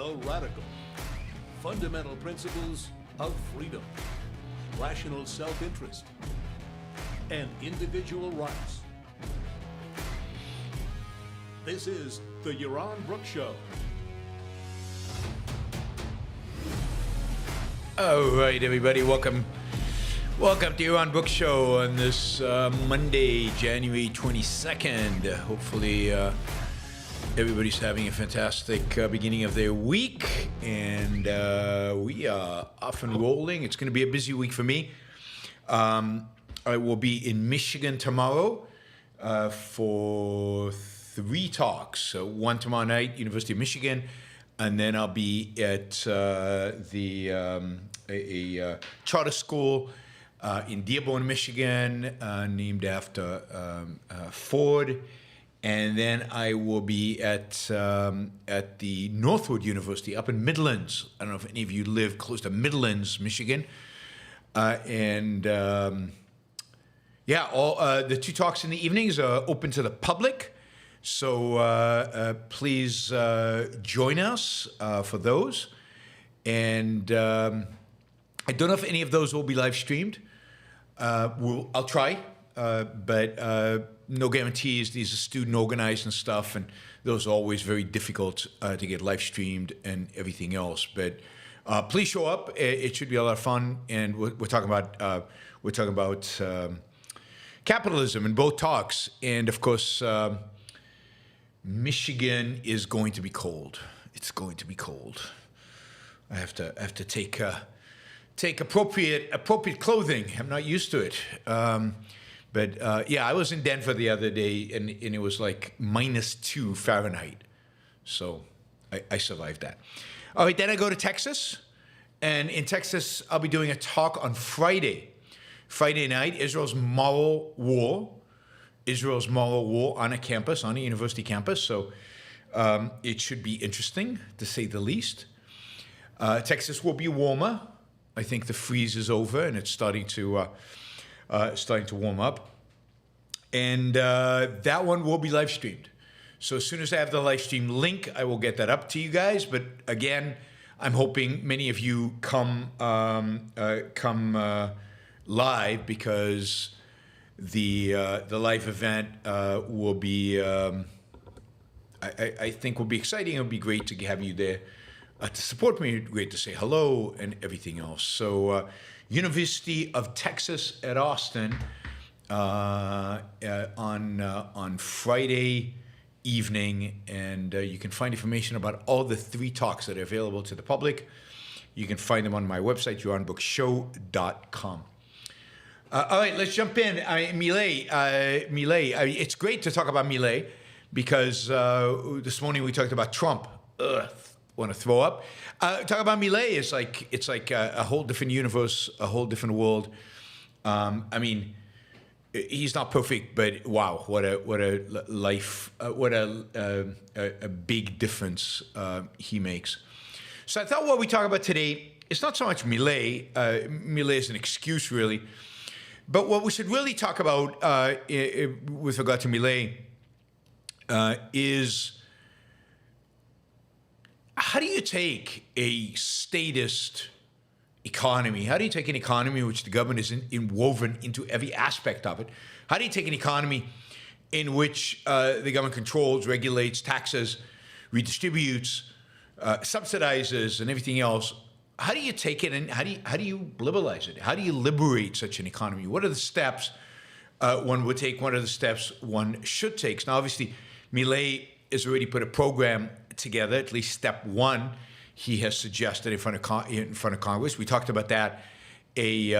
The radical, fundamental principles of freedom, rational self-interest, and individual rights. This is the Yaron Brook Show. All right, everybody, welcome to Yaron Brook Show on this Monday, January 22nd. Hopefully, everybody's having a fantastic beginning of their week, and we are off and rolling. It's going to be a busy week for me. I will be in Michigan tomorrow for 3 talks. So one tomorrow night, University of Michigan, and then I'll be at a charter school in Dearborn, Michigan, named after Ford. And then I will be at the Northwood University up in Midlands. I don't know if any of you live close to Midlands, Michigan. All the 2 talks in the evenings are open to the public. So please join us for those. And I don't know if any of those will be live streamed. I'll try, but no guarantees. These are student organized and stuff, and those are always very difficult to get live streamed and everything else. But please show up. It should be a lot of fun, and we're talking about capitalism in both talks, and of course, Michigan is going to be cold. It's going to be cold. I have to take appropriate clothing. I'm not used to it. But I was in Denver the other day, and it was like -2 Fahrenheit. So I survived that. All right, then I go to Texas. And in Texas, I'll be doing a talk on Friday night, Israel's moral war on a campus, on a university campus. So it should be interesting, to say the least. Texas will be warmer. I think the freeze is over, and it's starting to warm up. And that one will be live streamed. So as soon as I have the live stream link, I will get that up to you guys. But again, I'm hoping many of you come live, because the live event will be, I think will be exciting. It'll be great to have you there to support me. Great to say hello and everything else. So University of Texas at Austin on Friday evening, and you can find information about all the 3 talks that are available to the public. You can find them on my website, yaronbrookshow.com. All right, let's jump in. Milei. It's great to talk about Milei, because this morning we talked about Trump. Want to throw up? Talk about Milei is it's like a whole different universe, a whole different world. He's not perfect, but wow, what a life, what a big difference he makes. So I thought what we talk about today, it's not so much Milei. Milei is an excuse, really. But what we should really talk about with regard to Milei is, how do you take a statist economy? How do you take an economy in which the government is woven into every aspect of it? How do you take an economy in which the government controls, regulates, taxes, redistributes, subsidizes, and everything else? How do you take it, and how do you liberalize it? How do you liberate such an economy? What are the steps one would take? What are the steps one should take? Now, obviously, Milei has already put a program together, at least step 1. He has suggested in front of Congress. We talked about that a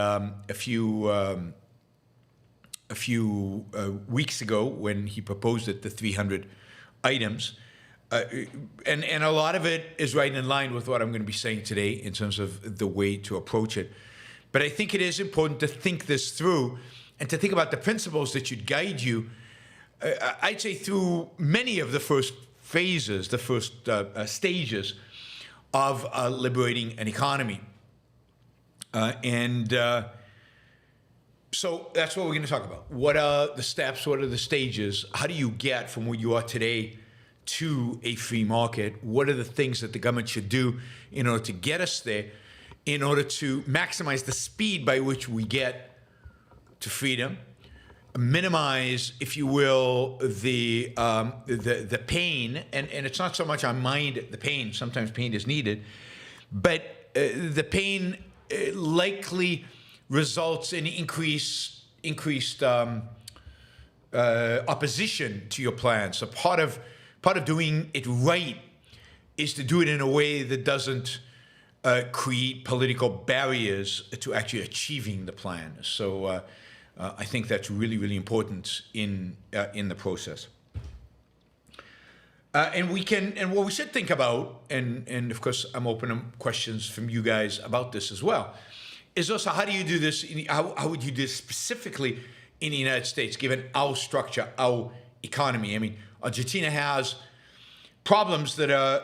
few weeks ago when he proposed it, the 300 items. And a lot of it is right in line with what I'm going to be saying today in terms of the way to approach it. But I think it is important to think this through and to think about the principles that should guide you, I'd say, through many of the first phases, the first stages of liberating an economy. So that's what we're going to talk about. What are the steps? What are the stages? How do you get from where you are today to a free market? What are the things that the government should do in order to get us there, in order to maximize the speed by which we get to freedom, minimize, if you will, the pain, and it's not so much I mind the pain. Sometimes pain is needed, but the pain likely results in increased opposition to your plan. So part of doing it right is to do it in a way that doesn't create political barriers to actually achieving the plan. So I think that's really, really important in the process. And what we should think about, and of course I'm open to questions from you guys about this as well, is also how do you do this? How would you do this specifically in the United States, given our structure, our economy? I mean, Argentina has problems that are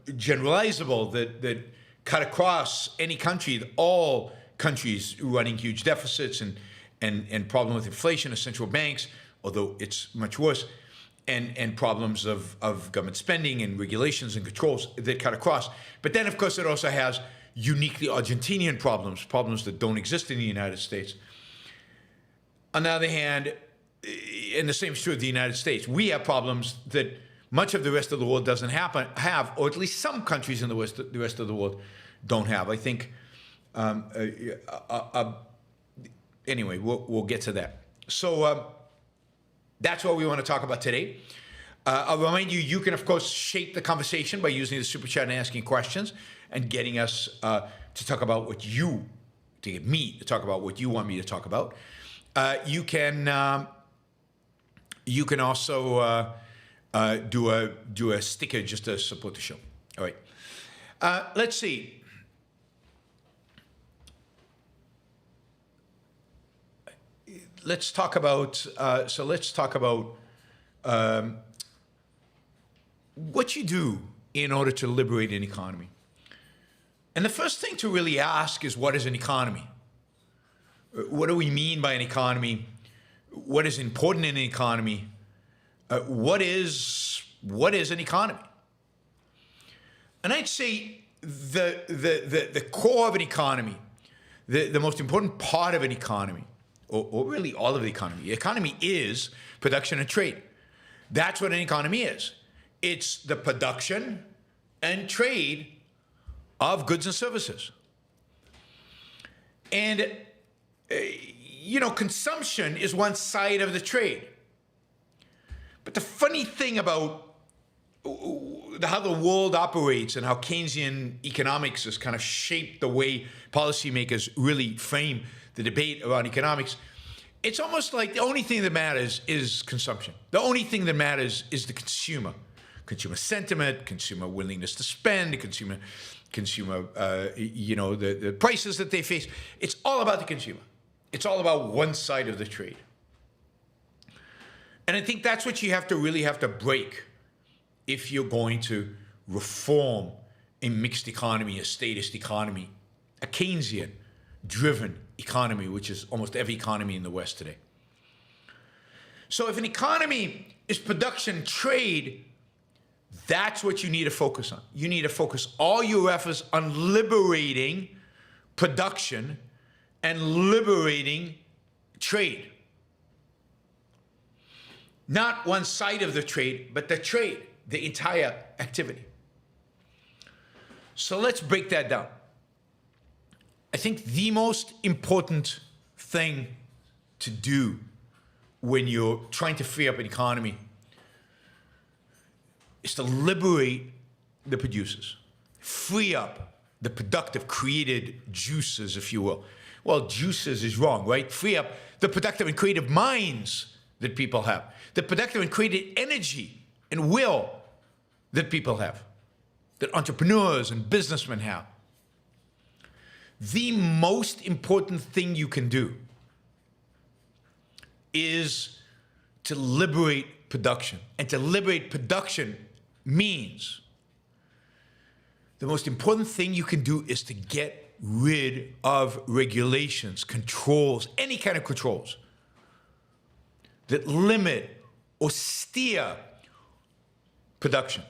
generalizable, that cut across any country. All countries running huge deficits and problem with inflation of central banks, although it's much worse, and problems of government spending and regulations and controls that cut across. But then, of course, it also has uniquely Argentinian problems that don't exist in the United States. On the other hand, and the same is true of the United States, we have problems that much of the rest of the world doesn't have, or at least some countries in the rest of the world don't have. I think, anyway, we'll get to that. So that's what we want to talk about today. I'll remind you, you can, of course, shape the conversation by using the Super Chat and asking questions and getting us to talk about what you, to get me to talk about what you want me to talk about. You can also do a sticker just to support the show. All right. Let's see. Let's talk about. What you do in order to liberate an economy. And the first thing to really ask is, what is an economy? What do we mean by an economy? What is important in an economy? What is an economy? And I'd say the core of an economy, the most important part of an economy, or really all of the economy is production and trade. That's what an economy is. It's the production and trade of goods and services. And consumption is one side of the trade. But the funny thing about how the world operates and how Keynesian economics has kind of shaped the way policymakers really frame the debate around economics, it's almost like the only thing that matters is consumption. The only thing that matters is the consumer sentiment, consumer willingness to spend, the consumer, the prices that they face. It's all about the consumer. It's all about one side of the trade. And I think that's what you really have to break if you're going to reform a mixed economy, a statist economy, a Keynesian-driven economy, which is almost every economy in the West today. So if an economy is production, trade, that's what you need to focus on. You need to focus all your efforts on liberating production and liberating trade. Not one side of the trade, but the trade, the entire activity. So let's break that down. I think the most important thing to do when you're trying to free up an economy is to liberate the producers, free up the productive, created juices, if you will. Well, juices is wrong, right? Free up the productive and creative minds that people have, the productive and creative energy and will that people have, that entrepreneurs and businessmen have. The most important thing you can do is to liberate production. And to liberate production means the most important thing you can do is to get rid of regulations, controls, any kind of controls that limit or steer production.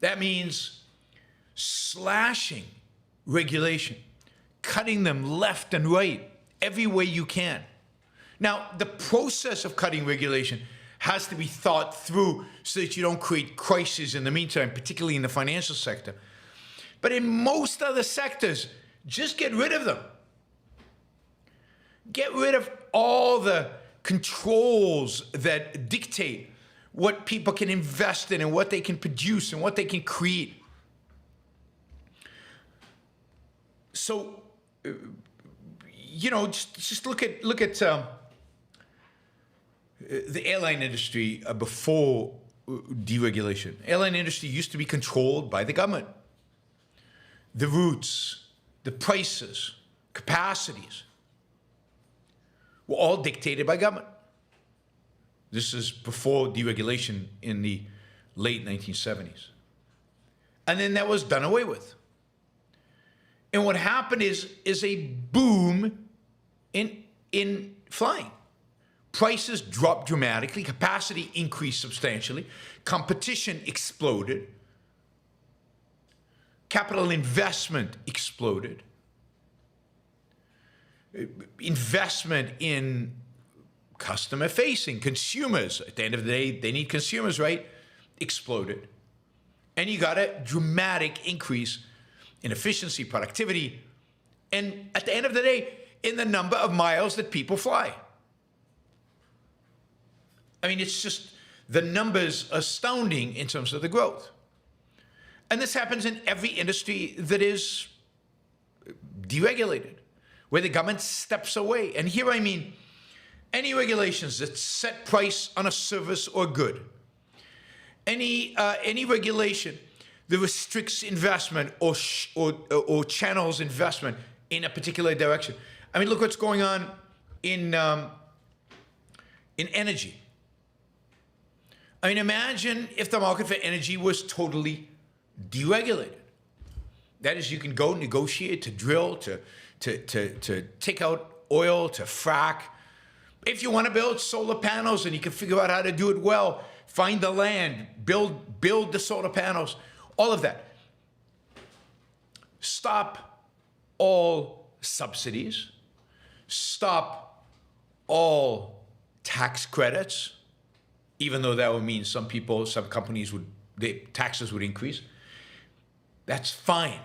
That means slashing regulation, cutting them left and right, every way you can. Now, the process of cutting regulation has to be thought through so that you don't create crises in the meantime, particularly in the financial sector. But in most other sectors, just get rid of them. Get rid of all the controls that dictate what people can invest in and what they can produce and what they can create. So, just look at the airline industry before deregulation. Airline industry used to be controlled by the government. The routes, the prices, capacities were all dictated by government. This is before deregulation in the late 1970s. And then that was done away with. And what happened is a boom in flying. Prices dropped dramatically, capacity increased substantially, competition exploded, capital investment exploded, investment in customer-facing, consumers, at the end of the day, they need consumers, right? Exploded. And you got a dramatic increase in efficiency, productivity, and at the end of the day, in the number of miles that people fly. I mean, it's just, the numbers are astounding in terms of the growth. And this happens in every industry that is deregulated, where the government steps away. And here I mean any regulations that set price on a service or good, any regulation that restricts investment or channels investment in a particular direction. I mean, look what's going on in energy. I mean, imagine if the market for energy was totally deregulated. That is, you can go negotiate, to drill, to take out oil, to frack. If you want to build solar panels and you can figure out how to do it well, find the land, build the solar panels, all of that. Stop all subsidies. Stop all tax credits, even though that would mean some companies taxes would increase. That's fine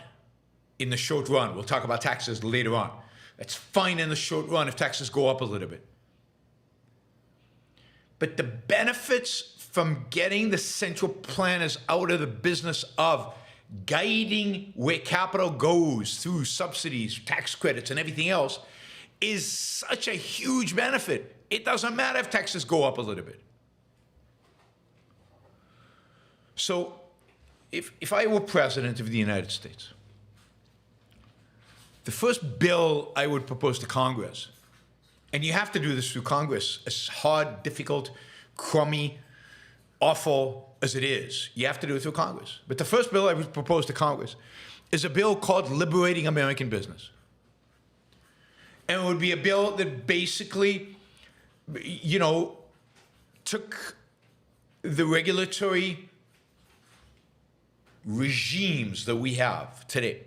in the short run. We'll talk about taxes later on. That's fine in the short run if taxes go up a little bit. But the benefits from getting the central planners out of the business of guiding where capital goes through subsidies, tax credits, and everything else is such a huge benefit. It doesn't matter if taxes go up a little bit. So if I were president of the United States, the first bill I would propose to Congress, and you have to do this through Congress, as hard, difficult, crummy, awful as it is, you have to do it through Congress. But the first bill I would propose to Congress is a bill called Liberating American Business. And it would be a bill that basically, took the regulatory regimes that we have today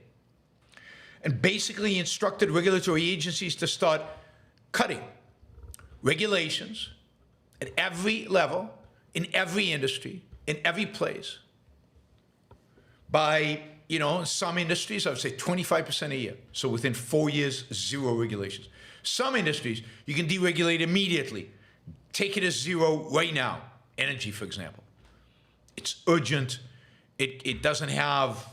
and basically instructed regulatory agencies to start cutting regulations at every level, in every industry, in every place, by, some industries, I would say 25% a year. So within 4 years, 0 regulations. Some industries, you can deregulate immediately. Take it as 0 right now. Energy, for example. It's urgent. It doesn't have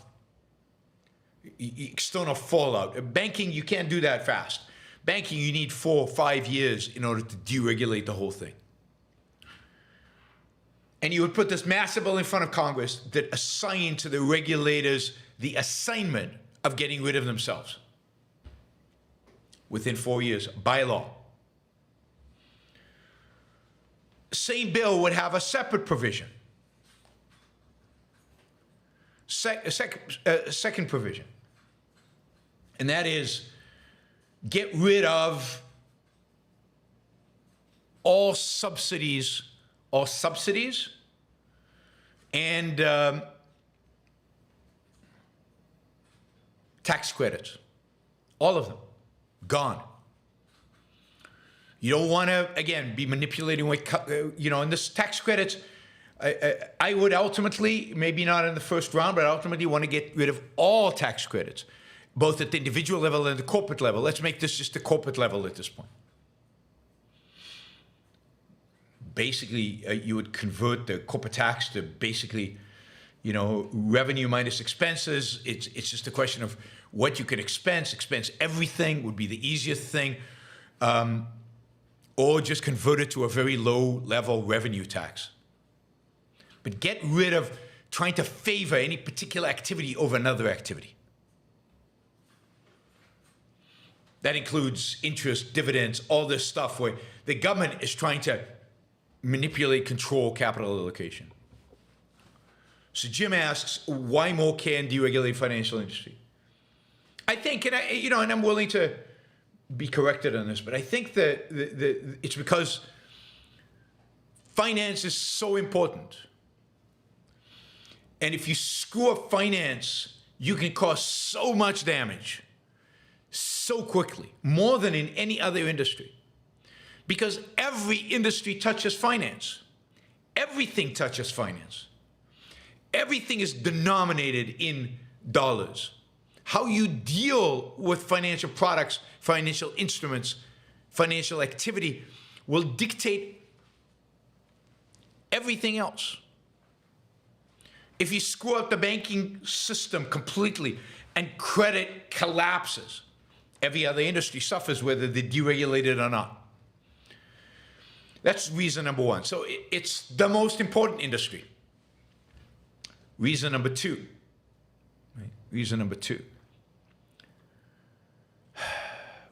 external fallout. Banking, you can't do that fast. Banking, you need 4 or 5 years in order to deregulate the whole thing. And you would put this massive bill in front of Congress that assigned to the regulators the assignment of getting rid of themselves within 4 years by law. Same bill would have a separate provision. Second provision. And that is, get rid of all subsidies And tax credits, all of them, gone. You don't want to, again, be manipulating with, and this tax credits, I would ultimately, maybe not in the first round, but ultimately want to get rid of all tax credits, both at the individual level and the corporate level. Let's make this just the corporate level at this point. Basically, you would convert the corporate tax to basically, revenue minus expenses. It's just a question of what you can expense. Expense everything would be the easiest thing. Or just convert it to a very low level revenue tax. But get rid of trying to favor any particular activity over another activity. That includes interest, dividends, all this stuff where the government is trying to manipulate, control capital allocation. So Jim asks, why more can deregulate financial industry? I think, and I'm willing to be corrected on this, but I think that it's because finance is so important. And if you screw up finance, you can cause so much damage so quickly, more than in any other industry. Because every industry touches finance. Everything touches finance. Everything is denominated in dollars. How you deal with financial products, financial instruments, financial activity will dictate everything else. If you screw up the banking system completely and credit collapses, every other industry suffers whether they're deregulated or not. That's reason number one. So it's the most important industry. Reason number two. Right? Reason number two.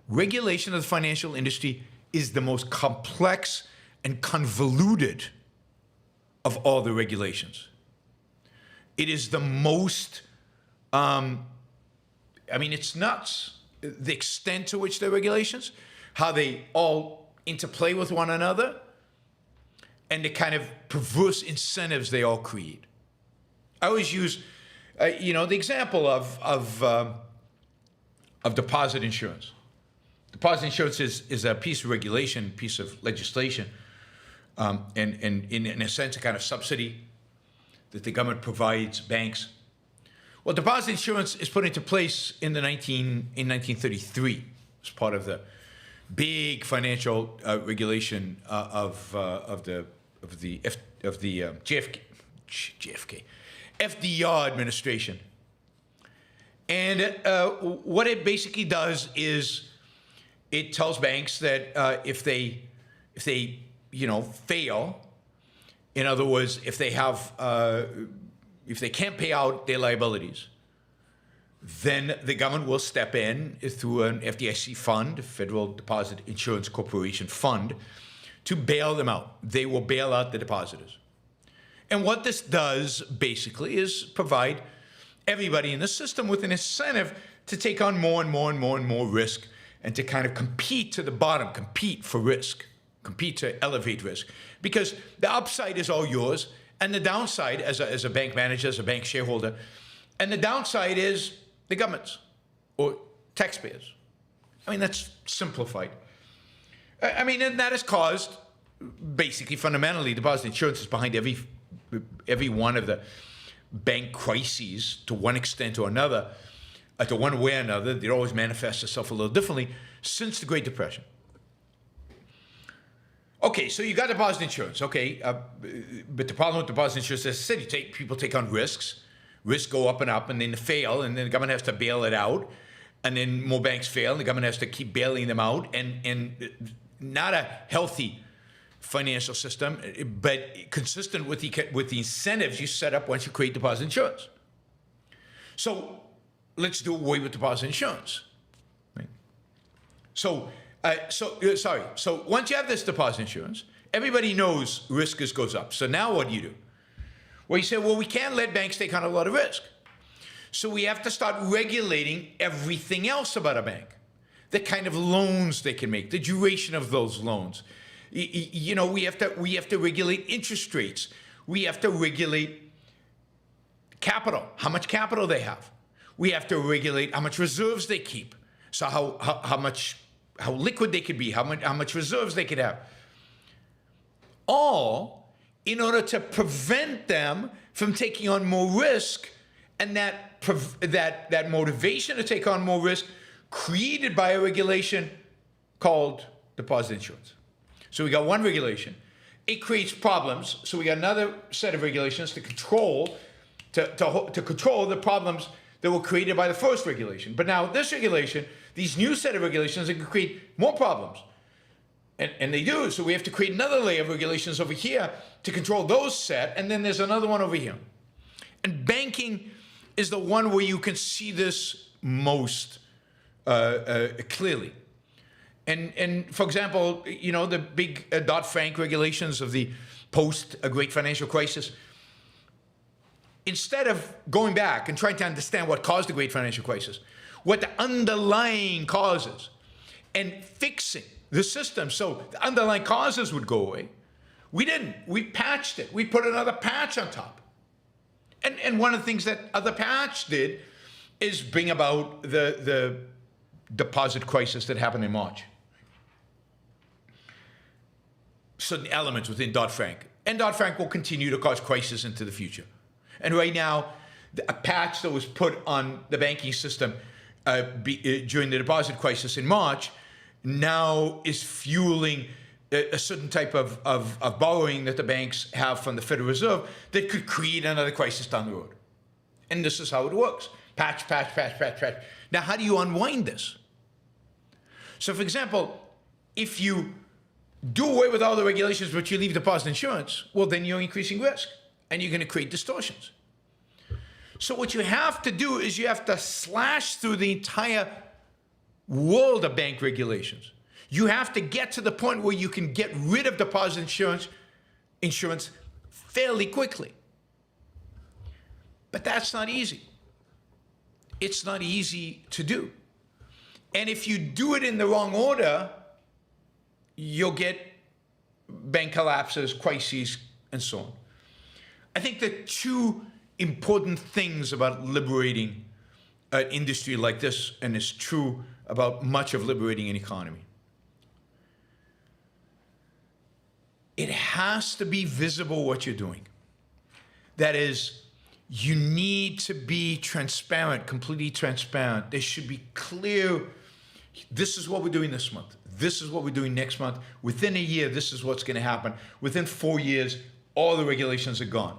Regulation of the financial industry is the most complex and convoluted of all the regulations. It is the most, it's nuts. The extent to which the regulations, how they all interplay with one another, and the kind of perverse incentives they all create. I always use, the example of deposit insurance. Deposit insurance is a piece of regulation, piece of legislation, and in a sense, a kind of subsidy that the government provides banks. Well, deposit insurance is put into place in 1933 as part of the big financial regulation of the FDR administration. And what it basically does is it tells banks that if they fail, in other words, if they can't pay out their liabilities, then the government will step in through an FDIC fund, Federal Deposit Insurance Corporation fund, to bail them out. They will bail out the depositors. And what this does basically is provide everybody in the system with an incentive to take on more and more and more and more risk, and to kind of compete to the bottom, compete for risk, compete to elevate risk. Because the upside is all yours, and the downside, as a bank manager, as a bank shareholder, and the downside is the government's or taxpayers. That's simplified. And that has caused, basically, fundamentally, deposit insurance is behind every one of the bank crises to one extent or another, to one way or another. It always manifests itself a little differently since the Great Depression. Okay, so you got deposit insurance, okay, but the problem with deposit insurance, as I said, people take on risks go up and then fail, and then the government has to bail it out, and then more banks fail, and the government has to keep bailing them out, and not a healthy financial system, but consistent with the incentives you set up once you create deposit insurance. So let's do away with deposit insurance. Right? So once you have this deposit insurance, everybody knows risk goes up. So now what do? Well, you say, well, we can't let banks take on a lot of risk. So we have to start regulating everything else about a bank. The kind of loans they can make, the duration of those loans. We have to regulate interest rates. We have to regulate Capital, how much capital they have. We have to regulate how much reserves they keep. So how liquid they could be, how much reserves they could have. All in order to prevent them from taking on more risk, and that motivation to take on more risk created by a regulation called deposit insurance. So we got one regulation. It creates problems. So we got another set of regulations to control the problems that were created by the first regulation. But now this regulation, these new set of regulations, it can create more problems. And they do. So we have to create another layer of regulations over here to control those set. And then there's another one over here. And banking is the one where you can see this most clearly. And for example, you know, the big Dodd-Frank regulations of the post-Great Financial Crisis, instead of going back and trying to understand what caused the Great Financial Crisis, what the underlying causes, and fixing the system so the underlying causes would go away, we didn't. We patched it. We put another patch on top. And one of the things that other patch did is bring about the deposit crisis that happened in March. Certain elements within Dodd-Frank. And Dodd-Frank will continue to cause crisis into the future. And right now, a patch that was put on the banking system during the deposit crisis in March now is fueling a certain type of borrowing that the banks have from the Federal Reserve that could create another crisis down the road. And this is how it works. Patch, patch, patch, patch, patch. Now, how do you unwind this? So, for example, if you do away with all the regulations but you leave deposit insurance, well, then you're increasing risk and you're going to create distortions. So what you have to do is you have to slash through the entire world of bank regulations. You have to get to the point where you can get rid of deposit insurance fairly quickly. But that's not easy. It's not easy to do. And if you do it in the wrong order, you'll get bank collapses, crises, and so on. I think the two important things about liberating an industry like this, and it's true about much of liberating an economy, it has to be visible what you're doing. That is, you need to be transparent, completely transparent. There should be clear, this is what we're doing this month. This is what we're doing next month. Within a year, this is what's going to happen. Within 4 years, all the regulations are gone.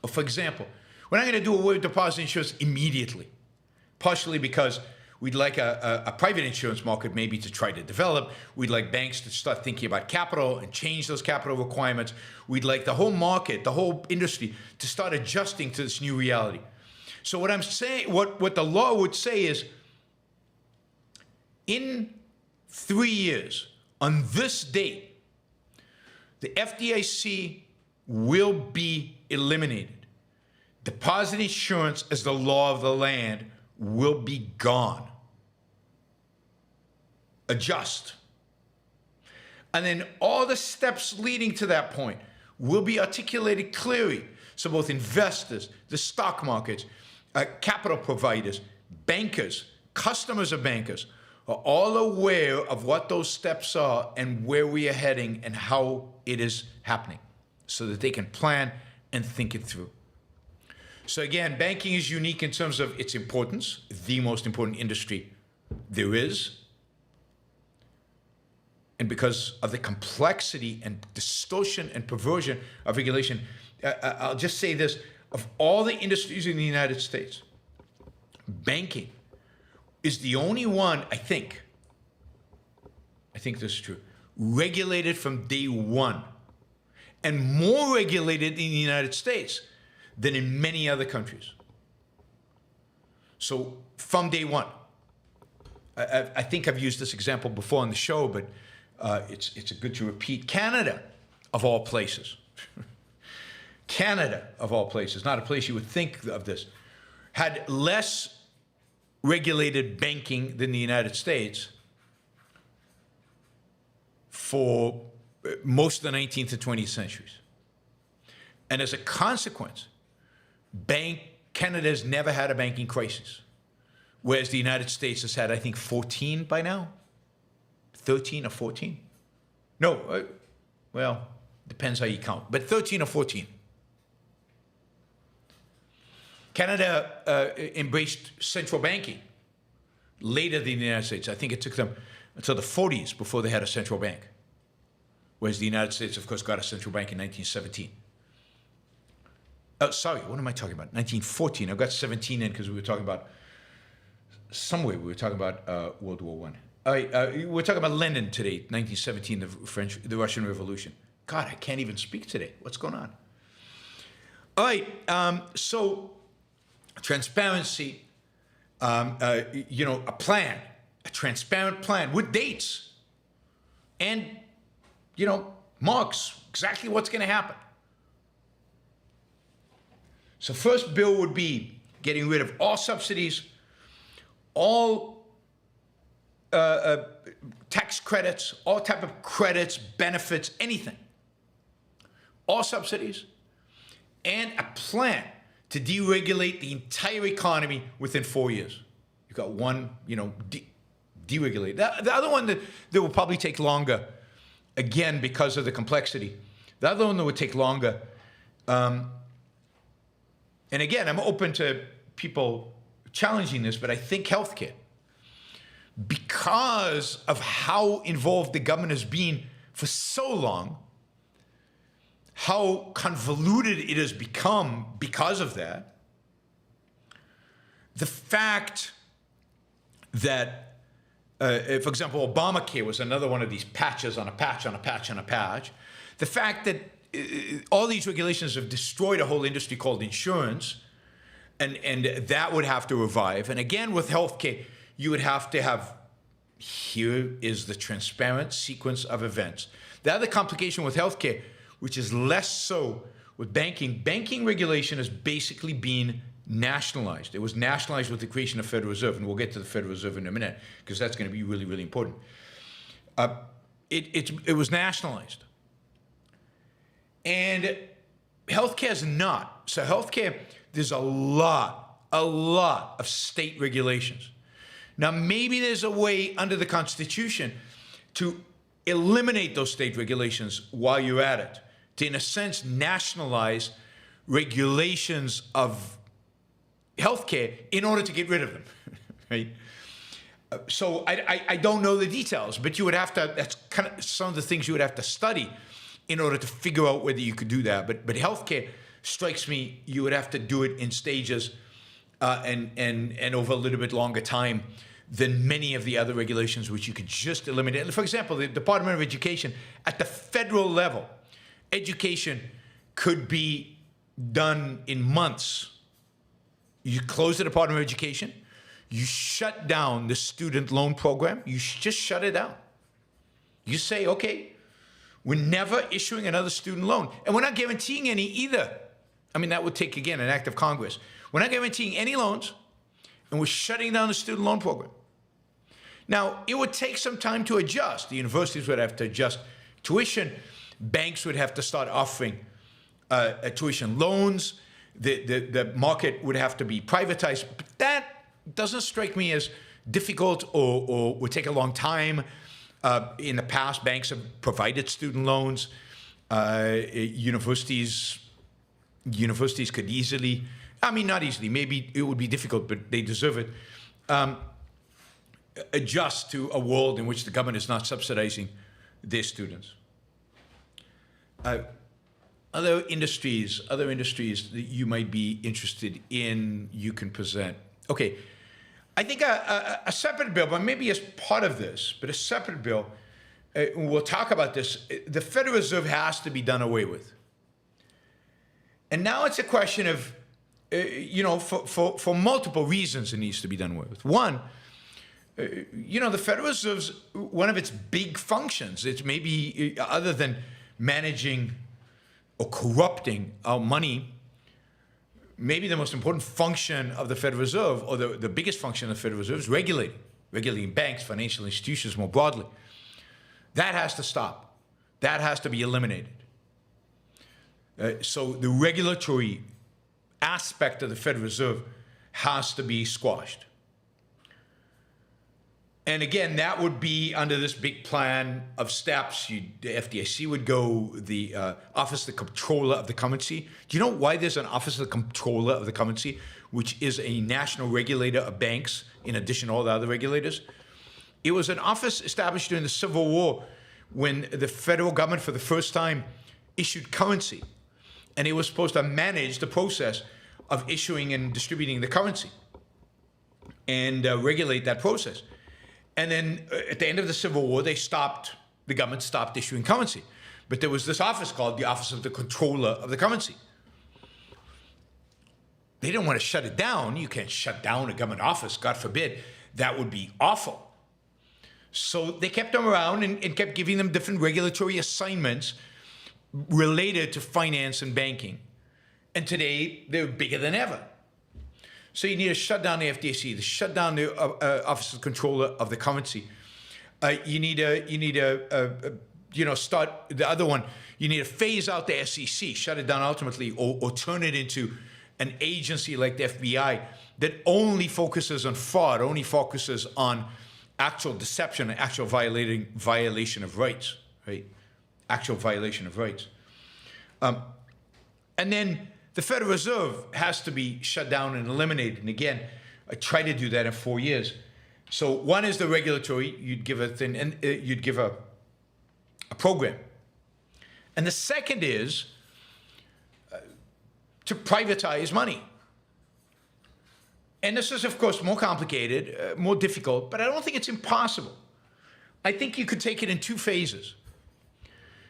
Or for example, we're not going to do away with deposit insurance immediately, partially because we'd like a private insurance market maybe to try to develop. We'd like banks to start thinking about capital and change those capital requirements. We'd like the whole market, the whole industry to start adjusting to this new reality. So what I'm saying, what the law would say is, in 3 years, on this date, the FDIC will be eliminated. Deposit insurance as the law of the land will be gone. Adjust. And then all the steps leading to that point will be articulated clearly. So both investors, the stock markets, capital providers, bankers, customers of bankers are all aware of what those steps are and where we are heading and how it is happening so that they can plan and think it through. So again, banking is unique in terms of its importance, the most important industry there is. And because of the complexity and distortion and perversion of regulation, I'll just say this, of all the industries in the United States, banking is the only one, I think this is true, regulated from day one, and more regulated in the United States than in many other countries. So from day one, I think I've used this example before on the show, but it's good to repeat. Canada, of all places, Canada, of all places, not a place you would think of this, had less regulated banking than the United States for most of the 19th and 20th centuries. And as a consequence, bank Canada has never had a banking crisis, whereas the United States has had, I think, 14 by now, 13 or 14. No, well, depends how you count, but 13 or 14. Canada embraced central banking later than the United States. I think it took them until the 40s before they had a central bank, whereas the United States, of course, got a central bank in 1917. Oh, sorry, what am I talking about? 1914. I got 17 in because we were talking about, somewhere we were talking about World War I. We're talking about Lenin today, 1917, the Russian Revolution. God, I can't even speak today. What's going on? All right, so transparency, a plan, a transparent plan with dates and, marks, exactly what's going to happen. So first bill would be getting rid of all subsidies, all tax credits, all type of credits, benefits, anything. All subsidies, and a plan to deregulate the entire economy within 4 years. You've got one, deregulate. The other one that will probably take longer, again, because of the complexity. The other one that would take longer, and again, I'm open to people challenging this, but I think healthcare, because of how involved the government has been for so long, how convoluted it has become because of that, the fact that, for example, Obamacare was another one of these patches on a patch on a patch on a patch, the fact that all these regulations have destroyed a whole industry called insurance, and that would have to revive. And again, with healthcare, you would have to have, here is the transparent sequence of events. The other complication with healthcare, which is less so with banking, banking regulation has basically been nationalized. It was nationalized with the creation of the Federal Reserve, and we'll get to the Federal Reserve in a minute, because that's going to be really, really important. It was nationalized. And healthcare is not. So healthcare, there's a lot of state regulations. Now, maybe there's a way under the Constitution to eliminate those state regulations while you're at it, to, in a sense, nationalize regulations of healthcare in order to get rid of them, right? So I don't know the details, but you would have to, that's kind of some of the things you would have to study in order to figure out whether you could do that. But healthcare strikes me, you would have to do it in stages and over a little bit longer time than many of the other regulations, which you could just eliminate. For example, the Department of Education, at the federal level, education could be done in months. You close the Department of Education, you shut down the student loan program, you just shut it down. You say, okay, we're never issuing another student loan. And we're not guaranteeing any either. I mean, that would take, again, an act of Congress. We're not guaranteeing any loans, and we're shutting down the student loan program. Now, it would take some time to adjust. The universities would have to adjust tuition. Banks would have to start offering tuition loans. The market would have to be privatized. But that doesn't strike me as difficult or would take a long time. In the past, banks have provided student loans. Universities could easily, I mean, not easily, maybe it would be difficult, but they deserve it, adjust to a world in which the government is not subsidizing their students. Other industries that you might be interested in, you can present. Okay, I think a separate bill, but maybe as part of this, but a separate bill, we'll talk about this, the Federal Reserve has to be done away with. And now it's a question of, for multiple reasons it needs to be done away with. One, the Federal Reserve's one of its big functions, it's maybe other than managing or corrupting our money, maybe the most important function of the Federal Reserve, or the biggest function of the Federal Reserve, is regulating banks, financial institutions more broadly. That has to stop. That has to be eliminated. So the regulatory aspect of the Federal Reserve has to be squashed. And again, that would be under this big plan of steps. The FDIC would go, the Office of the Comptroller of the Currency. Do you know why there's an Office of the Comptroller of the Currency, which is a national regulator of banks in addition to all the other regulators? It was an office established during the Civil War when the federal government for the first time issued currency. And it was supposed to manage the process of issuing and distributing the currency and regulate that process. And then at the end of the Civil War, the government stopped issuing currency. But there was this office called the Office of the Comptroller of the Currency. They didn't want to shut it down. You can't shut down a government office, God forbid. That would be awful. So they kept them around and kept giving them different regulatory assignments related to finance and banking. And today, they're bigger than ever. So you need to shut down the FDIC, to shut down the Office of the Comptroller of the Currency. You need to start the other one. You need to phase out the SEC, shut it down ultimately, or turn it into an agency like the FBI that only focuses on fraud, only focuses on actual deception and actual violation of rights, right? Actual violation of rights. And then the Federal Reserve has to be shut down and eliminated. And again, I try to do that in 4 years. So one is the regulatory, you'd give a thing, and you'd give a program. And the second is to privatize money. And this is, of course, more complicated, more difficult, but I don't think it's impossible. I think you could take it in two phases.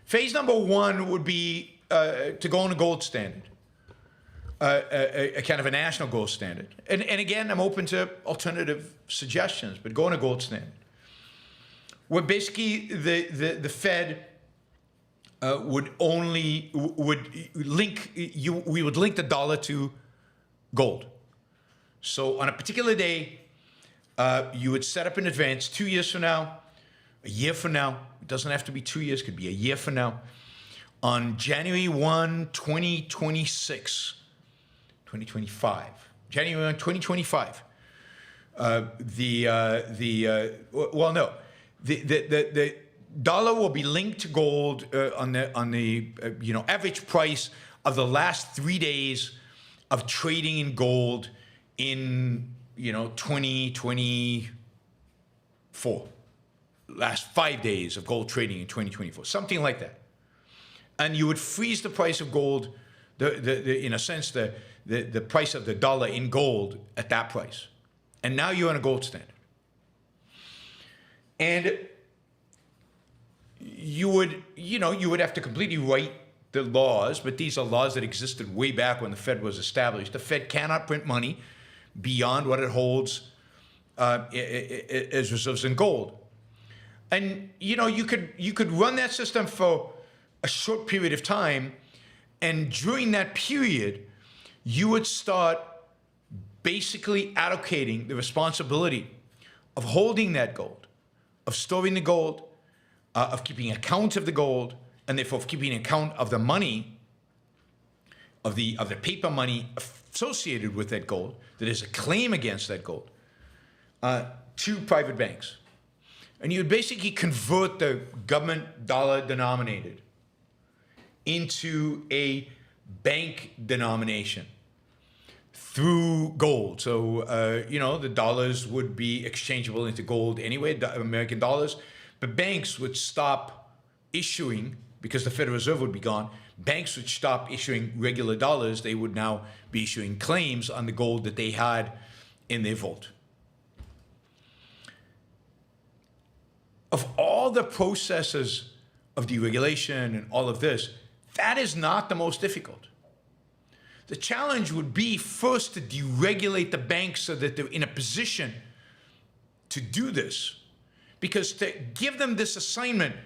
Phase number one would be to go on a gold standard. A kind of a national gold standard. And again, I'm open to alternative suggestions, but go on a gold standard. Where basically the Fed we would link the dollar to gold. So on a particular day, you would set up in advance 2 years from now, a year from now, it doesn't have to be 2 years, it could be a year from now, on January 1, 2026, 2025, January 1, 2025, the dollar will be linked to gold on the average price of the last 3 days of trading in gold in 2024. Last 5 days of gold trading in 2024, something like that. And you would freeze the price of gold, in a sense, the price of the dollar in gold at that price. And now you're on a gold standard. And you would have to completely write the laws, but these are laws that existed way back when the Fed was established. The Fed cannot print money beyond what it holds as reserves in gold. And you could run that system for a short period of time, and during that period, you would start basically allocating the responsibility of holding that gold, of storing the gold, of keeping account of the gold, and therefore of keeping account of the money, of the paper money associated with that gold, that is a claim against that gold, to private banks. And you would basically convert the government dollar denominated into a bank denomination through gold. So, the dollars would be exchangeable into gold anyway, American dollars, but banks would stop issuing, because the Federal Reserve would be gone, banks would stop issuing regular dollars. They would now be issuing claims on the gold that they had in their vault. Of all the processes of deregulation and all of this, that is not the most difficult. The challenge would be first to deregulate the banks so that they're in a position to do this. Because to give them this assignment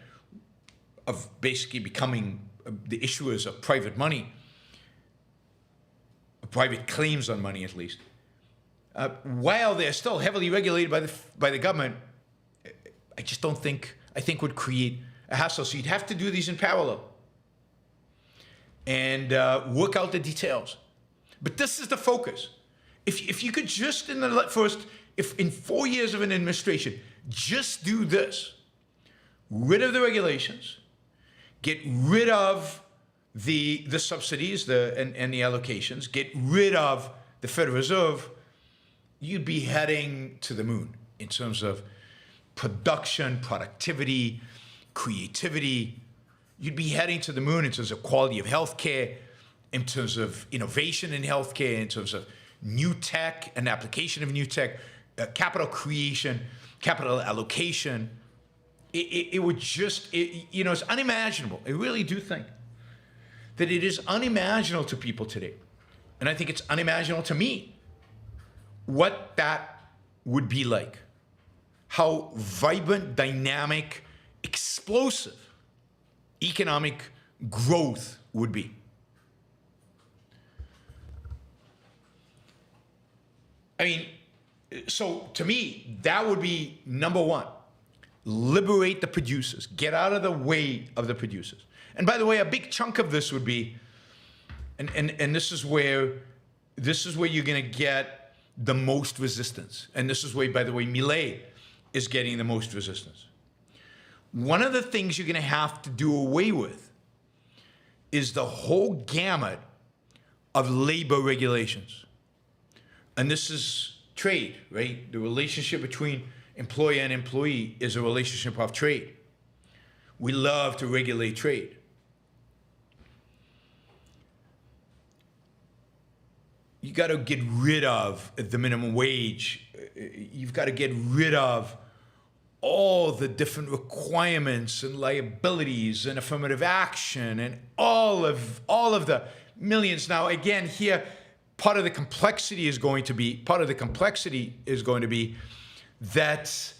of basically becoming the issuers of private money, private claims on money at least, while they're still heavily regulated by the government, I think would create a hassle. So you'd have to do these in parallel and work out the details. But this is the focus. If you could just if in 4 years of an administration, just do this, rid of the regulations, get rid of the subsidies and the allocations, get rid of the Federal Reserve, you'd be heading to the moon in terms of production, productivity, creativity. You'd be heading to the moon in terms of quality of healthcare, in terms of innovation in healthcare, in terms of new tech and application of new tech, capital creation, capital allocation. It would just, it's unimaginable. I really do think that it is unimaginable to people today. And I think it's unimaginable to me what that would be like. How vibrant, dynamic, explosive economic growth would be. I mean, so to me, that would be number one. Liberate the producers. Get out of the way of the producers. And by the way, a big chunk of this would be, and this is where you're going to get the most resistance. And this is where, by the way, Milei is getting the most resistance. One of the things you're going to have to do away with is the whole gamut of labor regulations. And this is trade, right? The relationship between employer and employee is a relationship of trade. We love to regulate trade. You got to get rid of the minimum wage. You've got to get rid of all the different requirements and liabilities and affirmative action and all of the millions. Now, again, here, part of the complexity is going to be that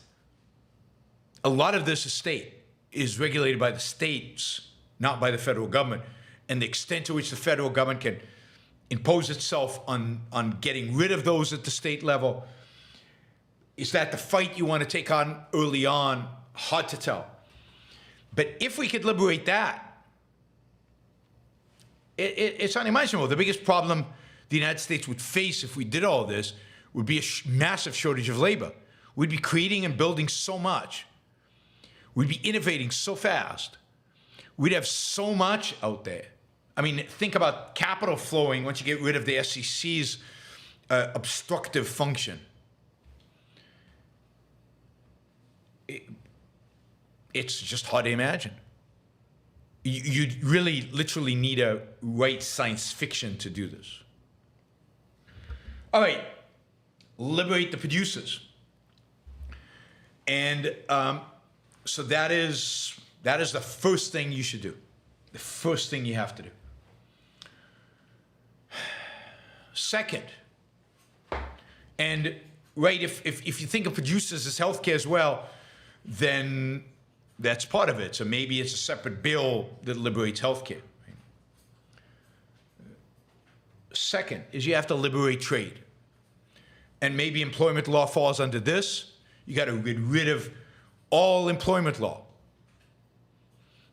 a lot of this estate is regulated by the states, not by the federal government. And the extent to which the federal government can impose itself on getting rid of those at the state level, is that the fight you want to take on early on? Hard to tell. But if we could liberate that, it's unimaginable. The biggest problem the United States would face if we did all this would be a massive shortage of labor. We'd be creating and building so much. We'd be innovating so fast. We'd have so much out there. I mean, think about capital flowing once you get rid of the SEC's obstructive function. It's just hard to imagine. You really, literally need to write science fiction to do this. All right, liberate the producers. And so that is the first thing you should do. The first thing you have to do. Second, and right, if you think of producers as healthcare as well, then that's part of it. So maybe it's a separate bill that liberates healthcare. Right? Second is you have to liberate trade. And maybe employment law falls under this. You got to get rid of all employment law.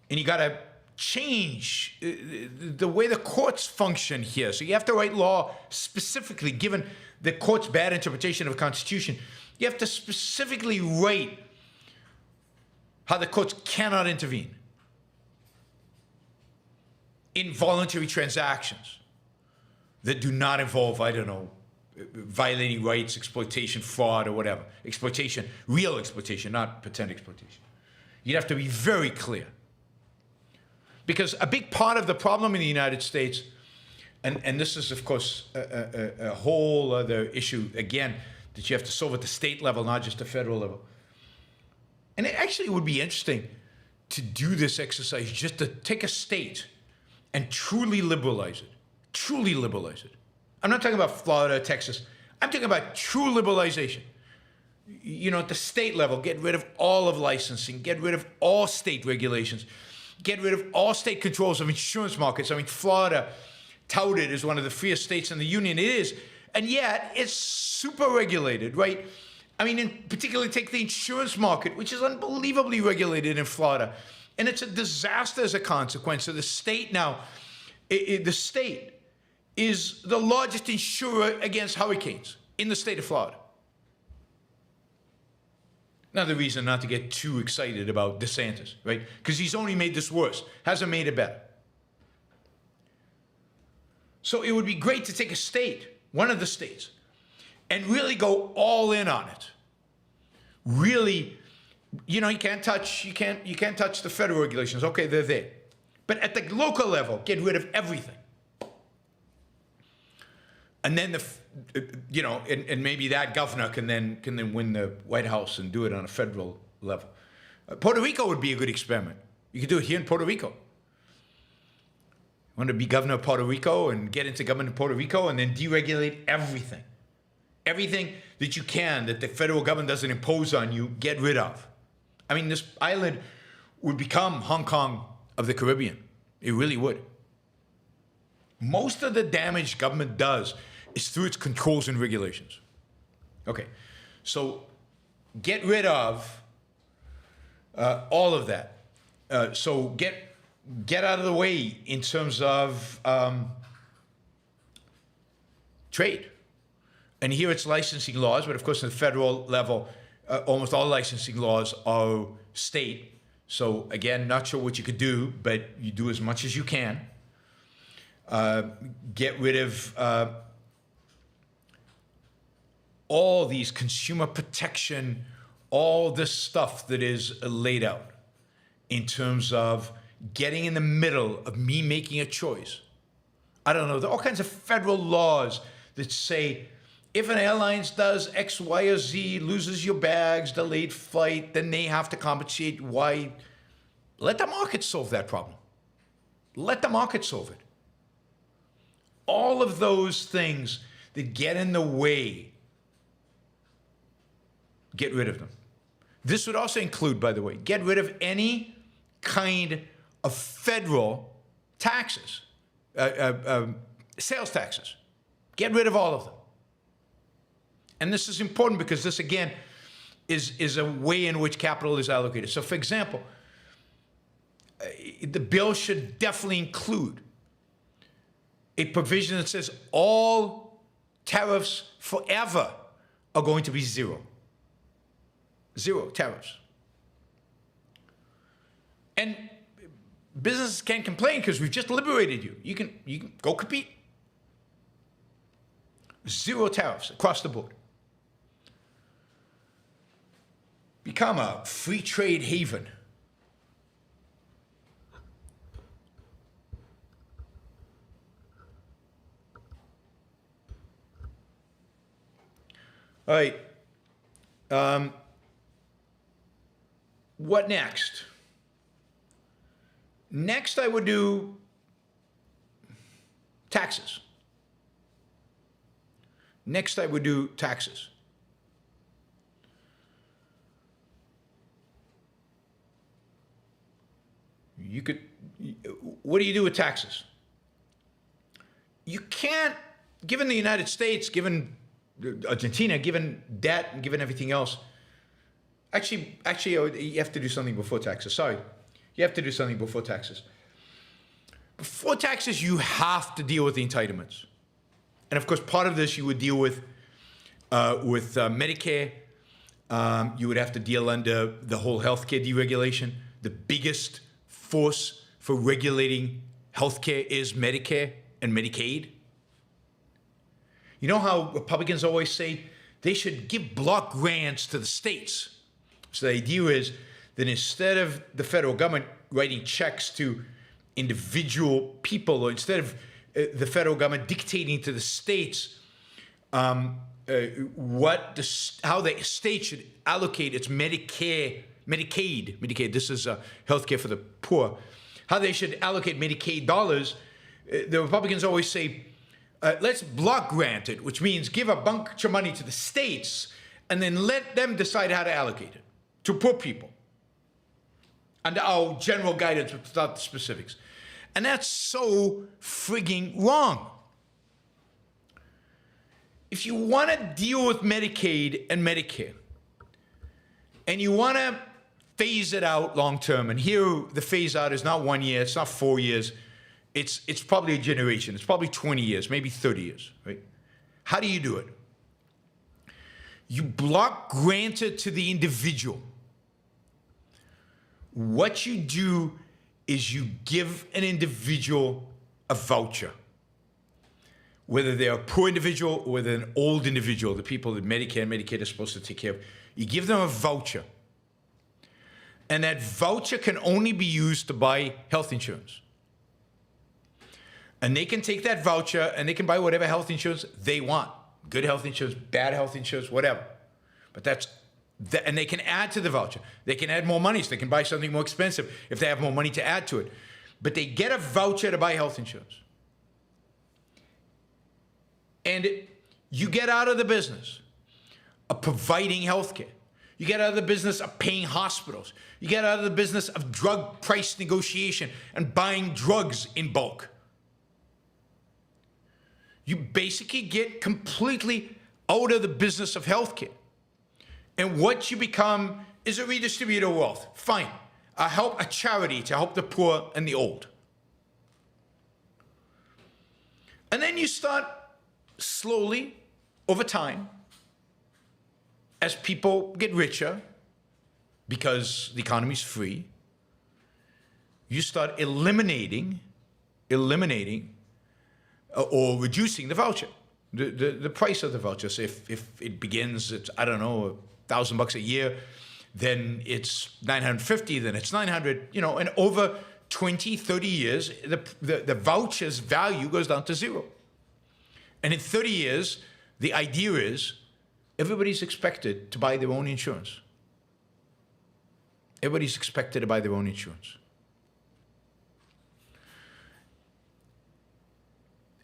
And you got to change the way the courts function here. So you have to write law specifically, given the court's bad interpretation of the Constitution. You have to specifically write how the courts cannot intervene in voluntary transactions that do not involve, I don't know, violating rights, exploitation, fraud, or whatever. Exploitation, real exploitation, not pretend exploitation. You'd have to be very clear. Because a big part of the problem in the United States, and this is, of course, a whole other issue, again, that you have to solve at the state level, not just the federal level. And it actually would be interesting to do this exercise, just to take a state and truly liberalize it. Truly liberalize it. I'm not talking about Florida, Texas. I'm talking about true liberalization. You know, at the state level, get rid of all of licensing, get rid of all state regulations, get rid of all state controls of insurance markets. I mean, Florida, touted as one of the freest states in the union. It is. And yet, it's super regulated, right? I mean, in particular, take the insurance market, which is unbelievably regulated in Florida. And it's a disaster as a consequence. So the state now, the state is the largest insurer against hurricanes in the state of Florida. Another reason not to get too excited about DeSantis, right? Because he's only made this worse, hasn't made it better. So it would be great to take a state, one of the states, and really go all in on it. Really, you can't touch the federal regulations. Okay, they're there. But at the local level, get rid of everything. And then and maybe that governor can then win the White House and do it on a federal level. Puerto Rico would be a good experiment. You could do it here in Puerto Rico. Want to be governor of Puerto Rico and get into government of Puerto Rico and then deregulate everything. Everything that you can, that the federal government doesn't impose on you, get rid of. I mean, this island would become Hong Kong of the Caribbean. It really would. Most of the damage government does is through its controls and regulations. Okay, so get rid of all of that. So get out of the way in terms of trade. And here it's licensing laws, but of course at the federal level, almost all licensing laws are state. So again, not sure what you could do, but you do as much as you can. Get rid of all these consumer protection, all this stuff that is laid out in terms of getting in the middle of me making a choice. I don't know, there are all kinds of federal laws that say if an airline does X, Y, or Z, loses your bags, delayed flight, then they have to compensate Y. Let the market solve that problem. Let the market solve it. All of those things that get in the way, get rid of them. This would also include, by the way, get rid of any kind of federal taxes, sales taxes. Get rid of all of them. And this is important because this, again, is a way in which capital is allocated. So, for example, the bill should definitely include a provision that says all tariffs forever are going to be zero. Zero tariffs. And businesses can't complain because we've just liberated you. You can go compete. Zero tariffs across the board. Become a free trade haven. All right. What next? Next, I would do taxes. Next, I would do taxes. What do you do with taxes? You can't, given the United States, given Argentina, given debt, and given everything else, actually, you have to do something before taxes. Sorry. You have to do something before taxes. Before taxes, you have to deal with the entitlements. And of course, part of this you would deal with Medicare. You would have to deal under the whole healthcare deregulation. The biggest force for regulating healthcare is Medicare and Medicaid. You know how Republicans always say they should give block grants to the states. So the idea is that instead of the federal government writing checks to individual people, or instead of the federal government dictating to the states how the state should allocate its Medicaid, this is healthcare for the poor, how they should allocate Medicaid dollars, the Republicans always say, let's block grant it, which means give a bunch of money to the states and then let them decide how to allocate it to poor people under our general guidance without the specifics. And that's so frigging wrong. If you want to deal with Medicaid and Medicare, and you want to phase it out long term, and here the phase out is not 1 year, it's not 4 years, it's probably a generation. It's probably 20 years, maybe 30 years, right? How do you do it? You block granted to the individual. What you do is you give an individual a voucher. Whether they're a poor individual or whether an old individual, the people that Medicare and Medicaid are supposed to take care of, you give them a voucher. And that voucher can only be used to buy health insurance. And they can take that voucher and they can buy whatever health insurance they want. Good health insurance, bad health insurance, whatever. But and they can add to the voucher. They can add more money, so they can buy something more expensive if they have more money to add to it. But they get a voucher to buy health insurance. And you get out of the business of providing health care. You get out of the business of paying hospitals. You get out of the business of drug price negotiation and buying drugs in bulk. You basically get completely out of the business of healthcare. And what you become is a redistributor of wealth. Fine. A charity to help the poor and the old. And then you start slowly, over time, as people get richer, because the economy's free, you start eliminating or reducing the voucher, the price of the voucher. So if it begins at, I don't know, $1,000 a year, then it's $950, then it's $900, and over 20, 30 years, the voucher's value goes down to zero. And in 30 years, the idea is everybody's expected to buy their own insurance. Everybody's expected to buy their own insurance.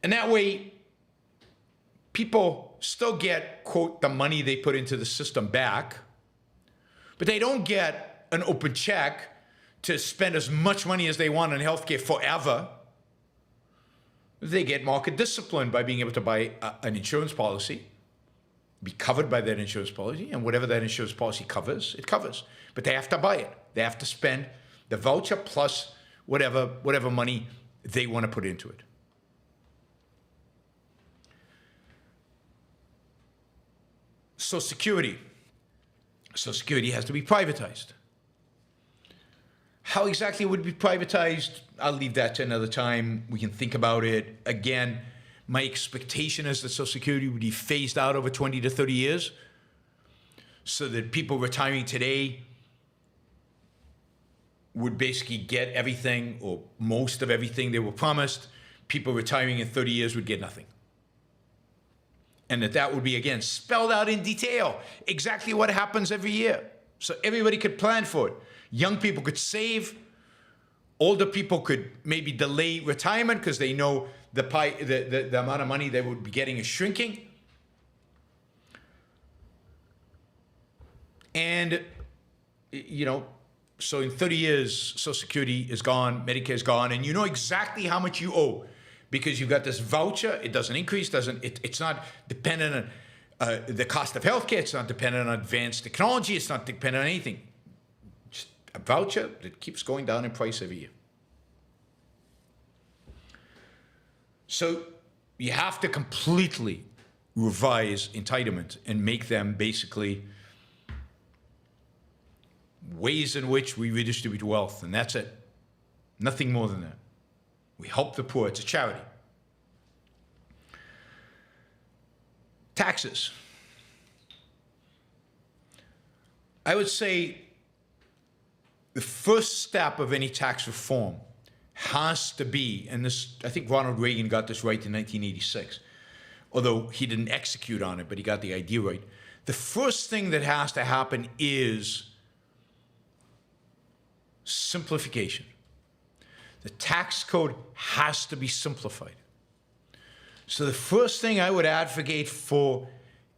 And that way, people still get, quote, the money they put into the system back, but they don't get an open check to spend as much money as they want on healthcare forever. They get market discipline by being able to buy an insurance policy, be covered by that insurance policy, and whatever that insurance policy covers, it covers. But they have to buy it. They have to spend the voucher plus whatever money they want to put into it. Social Security. Social Security has to be privatized. How exactly would it be privatized? I'll leave that to another time. We can think about it. Again, my expectation is that Social Security would be phased out over 20 to 30 years so that people retiring today would basically get everything or most of everything they were promised. People retiring in 30 years would get nothing. And that would be, again, spelled out in detail, exactly what happens every year. So everybody could plan for it. Young people could save. Older people could maybe delay retirement because they know the amount of money they would be getting is shrinking. And, so in 30 years, Social Security is gone, Medicare is gone, and you know exactly how much you owe. Because you've got this voucher, it doesn't increase, it's not dependent on the cost of healthcare, it's not dependent on advanced technology, it's not dependent on anything. Just a voucher that keeps going down in price every year. So you have to completely revise entitlement and make them basically ways in which we redistribute wealth, and that's it. Nothing more than that. We help the poor. It's a charity. Taxes. I would say the first step of any tax reform has to be, and this, I think Ronald Reagan got this right in 1986, although he didn't execute on it, but he got the idea right. The first thing that has to happen is simplification. The tax code has to be simplified. So the first thing I would advocate for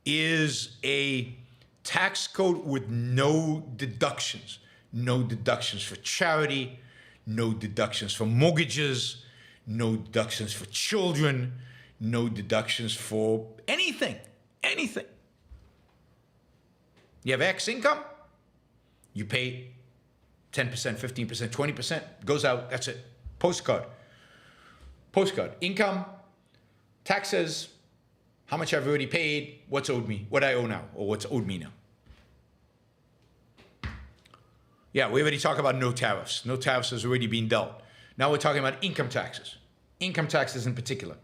is a tax code with no deductions. No deductions for charity, no deductions for mortgages, no deductions for children, no deductions for anything. You have X income, you pay 10%, 15%, 20%, goes out, that's it. Postcard. postcard. Income, taxes, how much I've already paid, what's owed me, what I owe now, or what's owed me now. Yeah, we already talked about no tariffs. No tariffs has already been dealt. Now we're talking about income taxes. Income taxes in particular.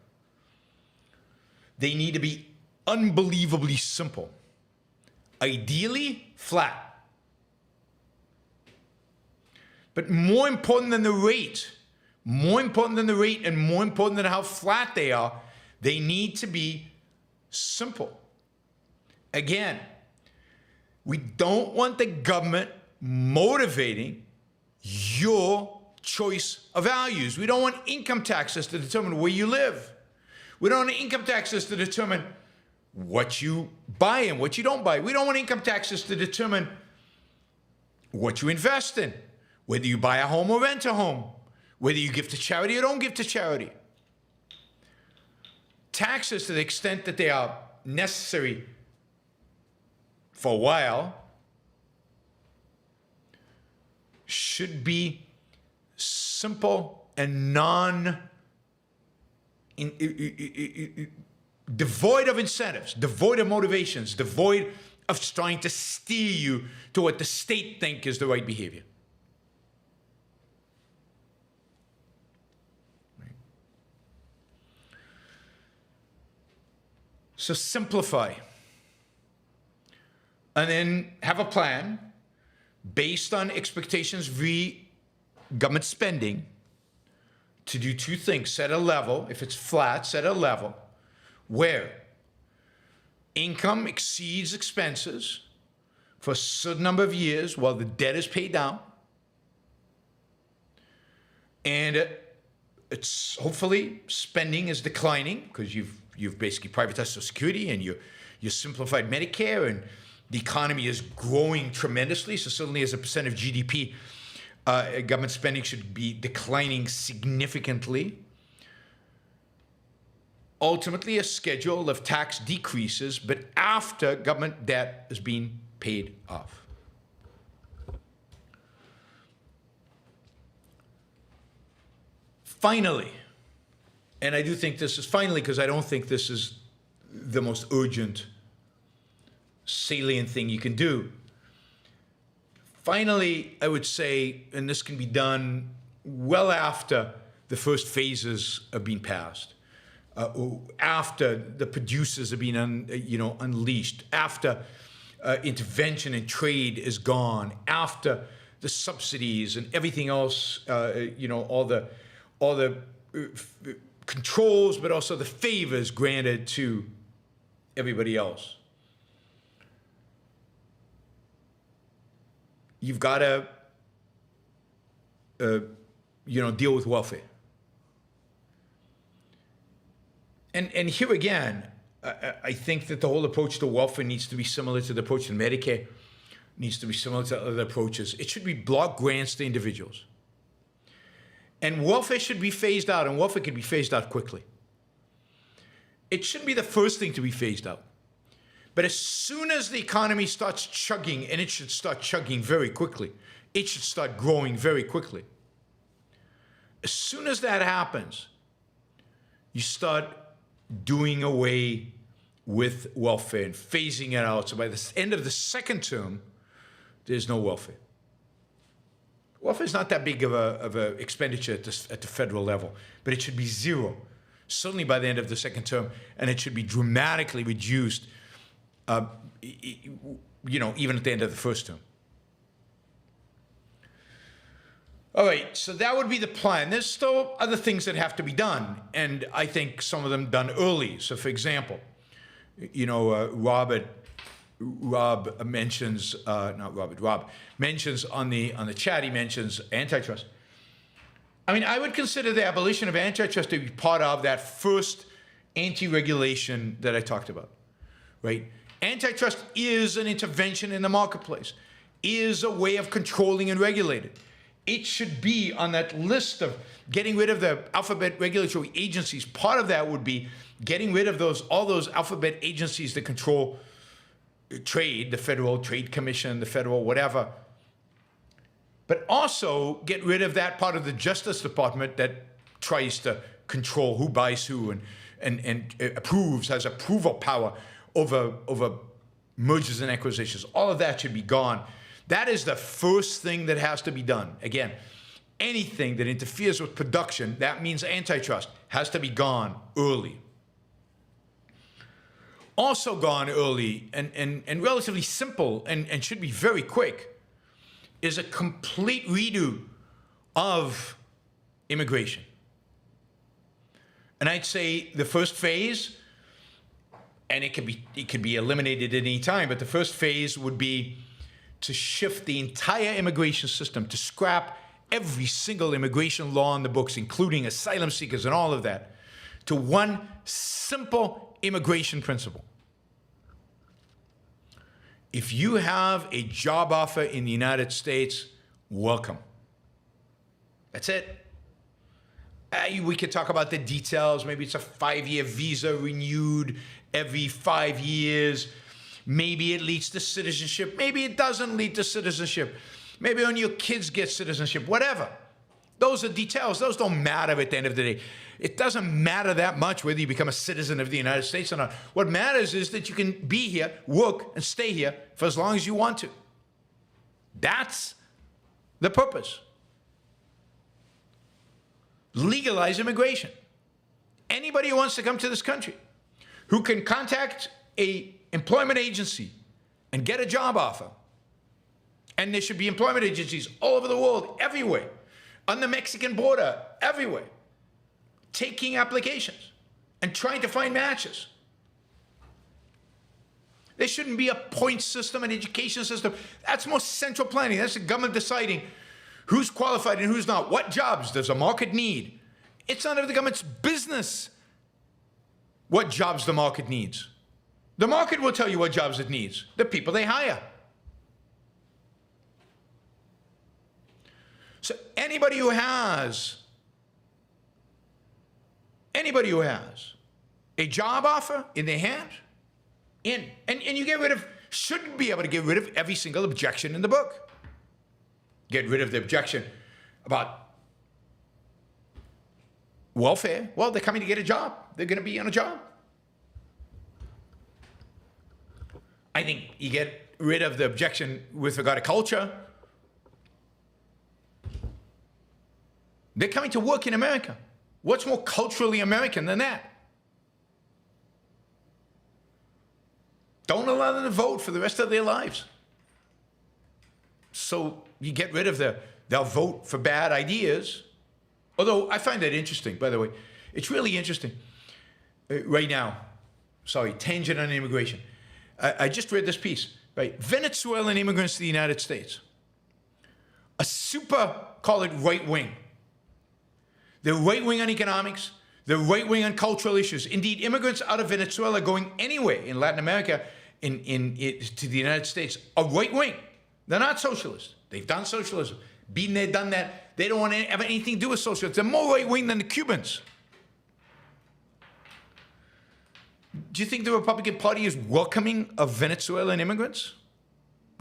They need to be unbelievably simple. Ideally, flat. But more important than the rate, and more important than how flat they are, they need to be simple. Again, we don't want the government motivating your choice of values. We don't want income taxes to determine where you live. We don't want income taxes to determine what you buy and what you don't buy. We don't want income taxes to determine what you invest in, whether you buy a home or rent a home, whether you give to charity or don't give to charity. Taxes, to the extent that they are necessary for a while, should be simple and devoid of incentives, devoid of motivations, devoid of trying to steer you to what the state think is the right behavior. Right. So simplify. And then have a plan based on expectations v. government spending to do two things. Set a level, if it's flat, set a level where income exceeds expenses for a certain number of years while the debt is paid down. And it's hopefully spending is declining because you've basically privatized Social Security and you simplified Medicare, and the economy is growing tremendously. So certainly as a percent of GDP, government spending should be declining significantly. Ultimately, a schedule of tax decreases, but after government debt is being paid off. Finally, and I do think this is finally because I don't think this is the most urgent, salient thing you can do. Finally, I would say, and this can be done well after the first phases have been passed, after the producers have been unleashed, after intervention in trade is gone, after the subsidies and everything else, all the controls, but also the favors granted to everybody else. You've got to, deal with welfare. And here again, I think that the whole approach to welfare needs to be similar to the approach to Medicare, needs to be similar to other approaches. It should be block grants to individuals. And welfare should be phased out, and welfare can be phased out quickly. It shouldn't be the first thing to be phased out. But as soon as the economy starts chugging, and it should start chugging very quickly, it should start growing very quickly. As soon as that happens, you start doing away with welfare and phasing it out. So by the end of the second term, there's no welfare. Welfare is not that big of a expenditure at the federal level, but it should be zero, certainly by the end of the second term, and it should be dramatically reduced even at the end of the first term. All right, so that would be the plan. There's still other things that have to be done, and I think some of them done early. So, for example, Rob mentions on the chat, he mentions antitrust. I mean, I would consider the abolition of antitrust to be part of that first anti-regulation that I talked about, right? Antitrust is an intervention in the marketplace, is a way of controlling and regulating. It should be on that list of getting rid of the alphabet regulatory agencies. Part of that would be getting rid of all those alphabet agencies that control trade, the Federal Trade Commission, the federal whatever. But also get rid of that part of the Justice Department that tries to control who buys who and approves, has approval power over mergers and acquisitions. All of that should be gone. That is the first thing that has to be done. Again, anything that interferes with production, that means antitrust, has to be gone early. Also gone early and relatively simple and should be very quick is a complete redo of immigration. And I'd say the first phase, and it could be eliminated at any time, but the first phase would be to shift the entire immigration system, to scrap every single immigration law in the books, including asylum seekers and all of that, to one simple immigration principle. If you have a job offer in the United States, welcome. That's it. We could talk about the details. Maybe it's a 5-year visa renewed every 5 years. Maybe it leads to citizenship. Maybe it doesn't lead to citizenship. Maybe only your kids get citizenship, whatever. Those are details. Those don't matter at the end of the day. It doesn't matter that much whether you become a citizen of the United States or not. What matters is that you can be here, work, and stay here for as long as you want to. That's the purpose. Legalize immigration. Anybody who wants to come to this country, who can contact an employment agency and get a job offer, and there should be employment agencies all over the world, everywhere, on the Mexican border, everywhere, taking applications and trying to find matches. There shouldn't be a point system, an education system. That's more central planning. That's the government deciding who's qualified and who's not. What jobs does the market need? It's none of the government's business what jobs the market needs. The market will tell you what jobs it needs, the people they hire. So anybody who has a job offer in their hand, and you get rid of, should be able to get rid of every single objection in the book. Get rid of the objection about welfare. Well, they're coming to get a job. They're going to be on a job. I think you get rid of the objection with regard to culture. They're coming to work in America. What's more culturally American than that? Don't allow them to vote for the rest of their lives. So you get rid of they'll vote for bad ideas. Although I find that interesting, by the way. It's really interesting. Right now, tangent on immigration. I just read this piece, right? Venezuelan immigrants to the United States. A super, call it right wing. They're right wing on economics. They're right wing on cultural issues. Indeed, immigrants out of Venezuela going anywhere in Latin America to the United States are right wing. They're not socialists. They've done socialism. Been there, done that. They don't want to have anything to do with socialism. They're more right wing than the Cubans. Do you think the Republican Party is welcoming of Venezuelan immigrants?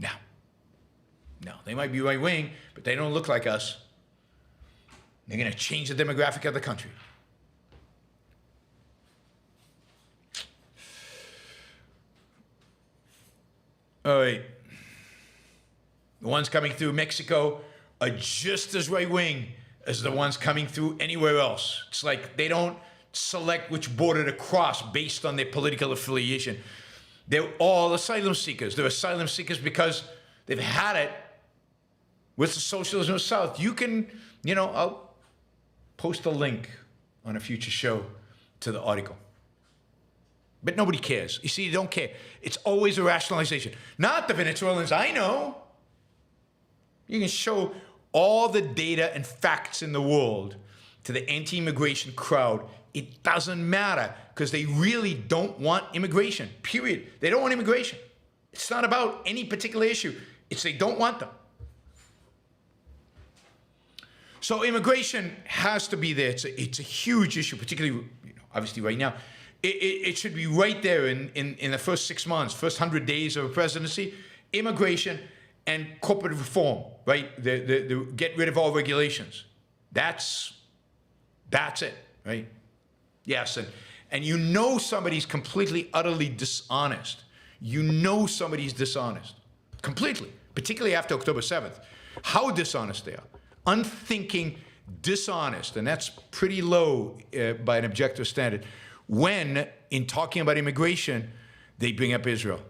No. No, they might be right wing, but they don't look like us. They're going to change the demographic of the country. All right. The ones coming through Mexico are just as right-wing as the ones coming through anywhere else. It's like they don't select which border to cross based on their political affiliation. They're all asylum seekers. They're asylum seekers because they've had it with the socialism of the South. You can, I'll post a link on a future show to the article. But nobody cares. You see, you don't care. It's always a rationalization. Not the Venezuelans I know. You can show all the data and facts in the world to the anti-immigration crowd. It doesn't matter because they really don't want immigration, period. They don't want immigration. It's not about any particular issue. It's they don't want them. So immigration has to be there. It's a huge issue, particularly, obviously right now. It should be right there in the first 6 months, first 100 days of a presidency, immigration and corporate reform, right? The get rid of all regulations. That's it. right? Yes, and you know somebody's completely, utterly dishonest. You know somebody's dishonest, completely, particularly after October 7th. How dishonest they are. Unthinking, dishonest, and that's pretty low by an objective standard, when, in talking about immigration, they bring up Israel.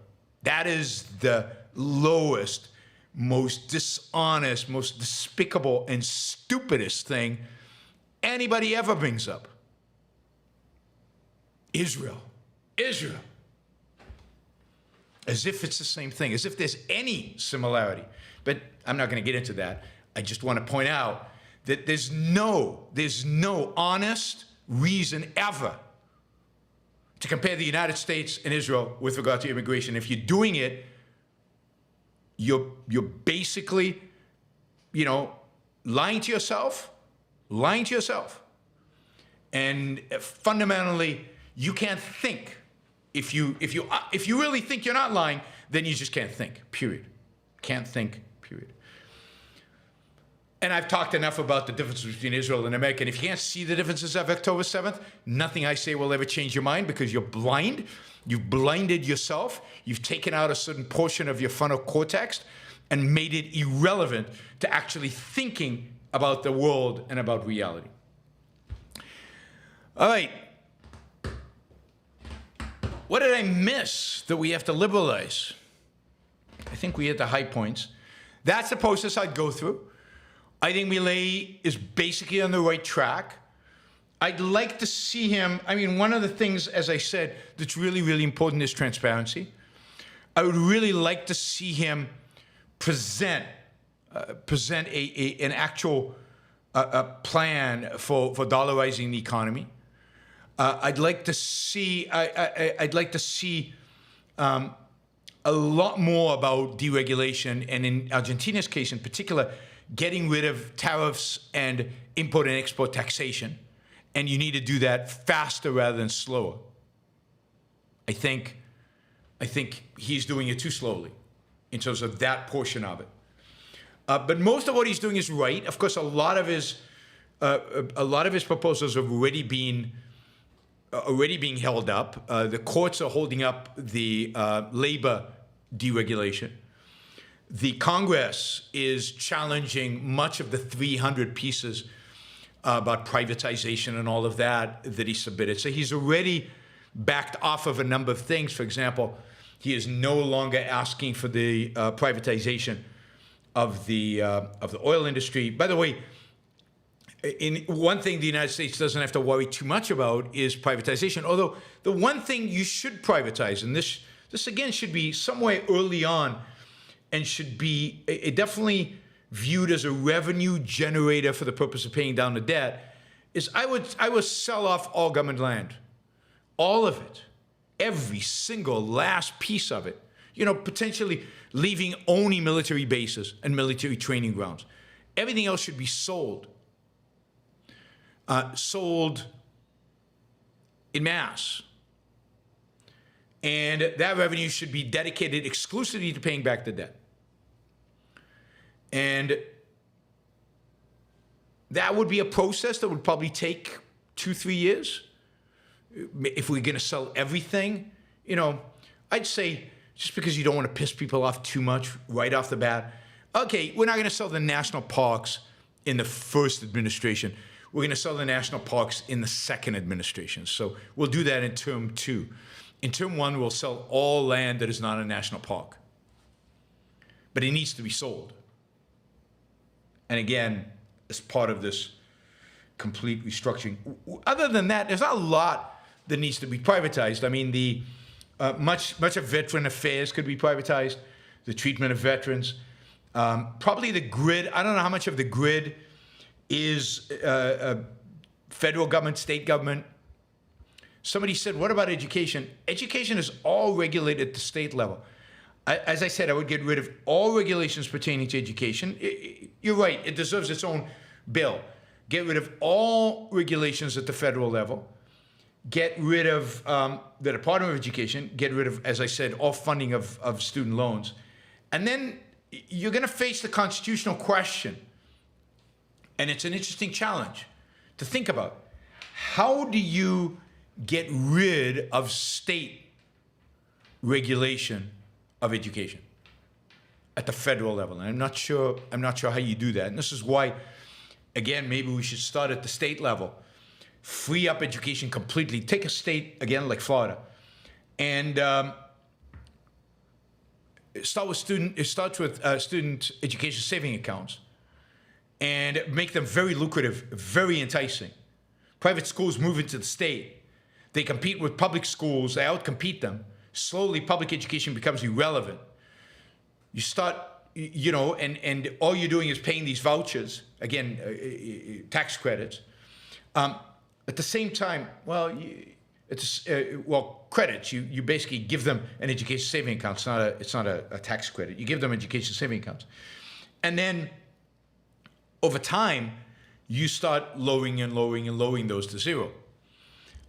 That is the lowest, most dishonest, most despicable, and stupidest thing anybody ever brings up. Israel. Israel. As if it's the same thing, as if there's any similarity. But I'm not going to get into that. I just want to point out that there's no honest reason ever to compare the United States and Israel with regard to immigration. If you're doing it, you're basically, lying to yourself, and fundamentally, you can't think. If you really think you're not lying, then you just can't think. Period. Can't think. Period. And I've talked enough about the differences between Israel and America. And if you can't see the differences of October 7th, nothing I say will ever change your mind, because you're blind. You've blinded yourself. You've taken out a certain portion of your frontal cortex and made it irrelevant to actually thinking about the world and about reality. All right. What did I miss that we have to liberalize? I think we hit the high points. That's the process I'd go through. I think Milei is basically on the right track. I'd like to see him, one of the things, as I said, that's really, really important is transparency. I would really like to see him present an actual plan for dollarizing the economy. I'd like to see a lot more about deregulation, and in Argentina's case in particular, getting rid of tariffs and import and export taxation. And you need to do that faster rather than slower. I think he's doing it too slowly in terms of that portion of it. But most of what he's doing is right. Of course, a lot of his proposals have already being held up. The courts are holding up the labor deregulation. The Congress is challenging much of the 300 pieces about privatization and all of that he submitted. So he's already backed off of a number of things. For example, he is no longer asking for the privatization of the oil industry. By the way, in one thing the United States doesn't have to worry too much about is privatization. Although the one thing you should privatize, and this again should be somewhere early on, and should be definitely viewed as a revenue generator for the purpose of paying down the debt, is I would sell off all government land, all of it, every single last piece of it. Potentially leaving only military bases and military training grounds. Everything else should be sold. Sold in mass. And that revenue should be dedicated exclusively to paying back the debt. And that would be a process that would probably take 2-3 years. If we're going to sell everything, I'd say, just because you don't want to piss people off too much right off the bat, okay, we're not going to sell the national parks in the first administration. We're going to sell the national parks in the second administration. So we'll do that in term 2. In term 1, we'll sell all land that is not a national park. But it needs to be sold. And again, as part of this complete restructuring. Other than that, there's not a lot that needs to be privatized. The much of veteran affairs could be privatized, the treatment of veterans. Probably the grid. I don't know how much of the grid is federal government, state government. Somebody said, what about education? Education is all regulated at the state level. As I said, I would get rid of all regulations pertaining to education. You're right, it deserves its own bill. Get rid of all regulations at the federal level. Get rid of the Department of Education. Get rid of, as I said, all funding of student loans. And then you're going to face the constitutional question. And it's an interesting challenge to think about. how do you get rid of state regulation of education at the federal level? And I'm not sure how you do that. And this is why, again, maybe we should start at the state level. Free up education completely. Take a state, again, like Florida, and it starts with student education saving accounts, and make them very lucrative, very enticing. Private schools move into the state. They compete with public schools. They outcompete them. Slowly, public education becomes irrelevant. You start, and all you're doing is paying these vouchers, again, tax credits. At the same time, credits. You basically give them an education saving account. It's not a tax credit. You give them education saving accounts, and then over time, you start lowering and lowering and lowering those to zero.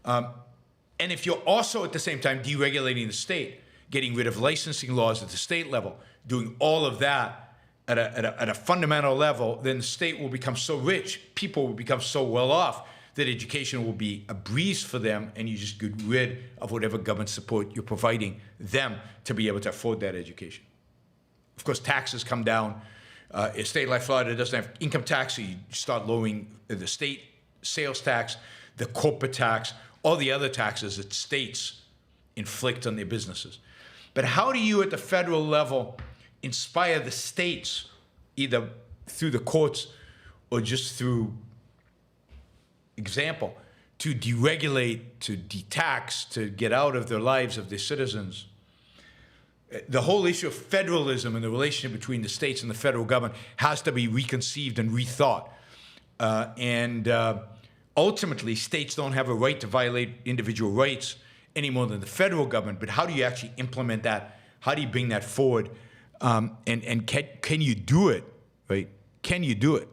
And if you're also at the same time deregulating the state, getting rid of licensing laws at the state level, doing all of that at a fundamental level, then the state will become so rich, people will become so well off that education will be a breeze for them, and you just get rid of whatever government support you're providing them to be able to afford that education. Of course, taxes come down. A state like Florida doesn't have income tax, so you start lowering the state sales tax, the corporate tax, all the other taxes that states inflict on their businesses. But how do you, at the federal level, inspire the states, either through the courts or just through example, to deregulate, to detax, to get out of their lives of their citizens? The whole issue of federalism and the relationship between the states and the federal government has to be reconceived and rethought. Ultimately, states don't have a right to violate individual rights any more than the federal government. But how do you actually implement that? How do you bring that forward? And can you do it, right? Can you do it?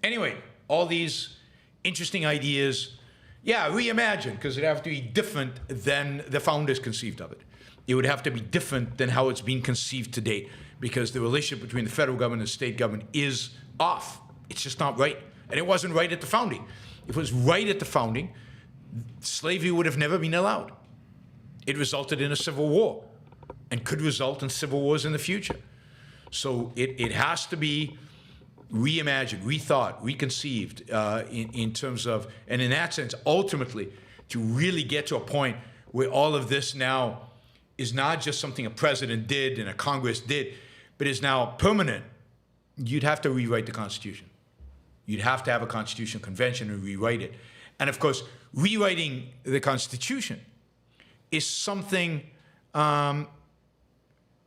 Anyway, all these interesting ideas. Yeah, reimagine, because it'd have to be different than the founders conceived of it. It would have to be different than how it's been conceived to date, because the relationship between the federal government and the state government is off. It's just not right. And it wasn't right at the founding. If it was right at the founding, slavery would have never been allowed. It resulted in a civil war and could result in civil wars in the future. So it has to be reimagined, rethought, reconceived in terms of, and in that sense, ultimately, to really get to a point where all of this now is not just something a president did and a Congress did, but is now permanent. You'd have to rewrite the Constitution. You'd have to have a Constitutional Convention and rewrite it. And of course, rewriting the Constitution is something,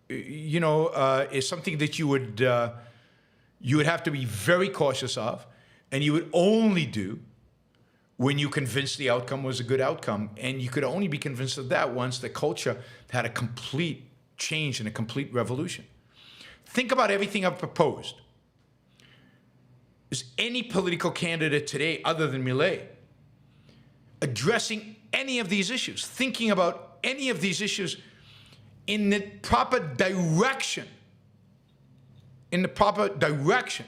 is something that you would have to be very cautious of, and you would only do when you convinced the outcome was a good outcome. And you could only be convinced of that once the culture had a complete change and a complete revolution. Think about everything I've proposed. Is any political candidate today, other than Milei, addressing any of these issues, thinking about any of these issues in the proper direction? In the proper direction?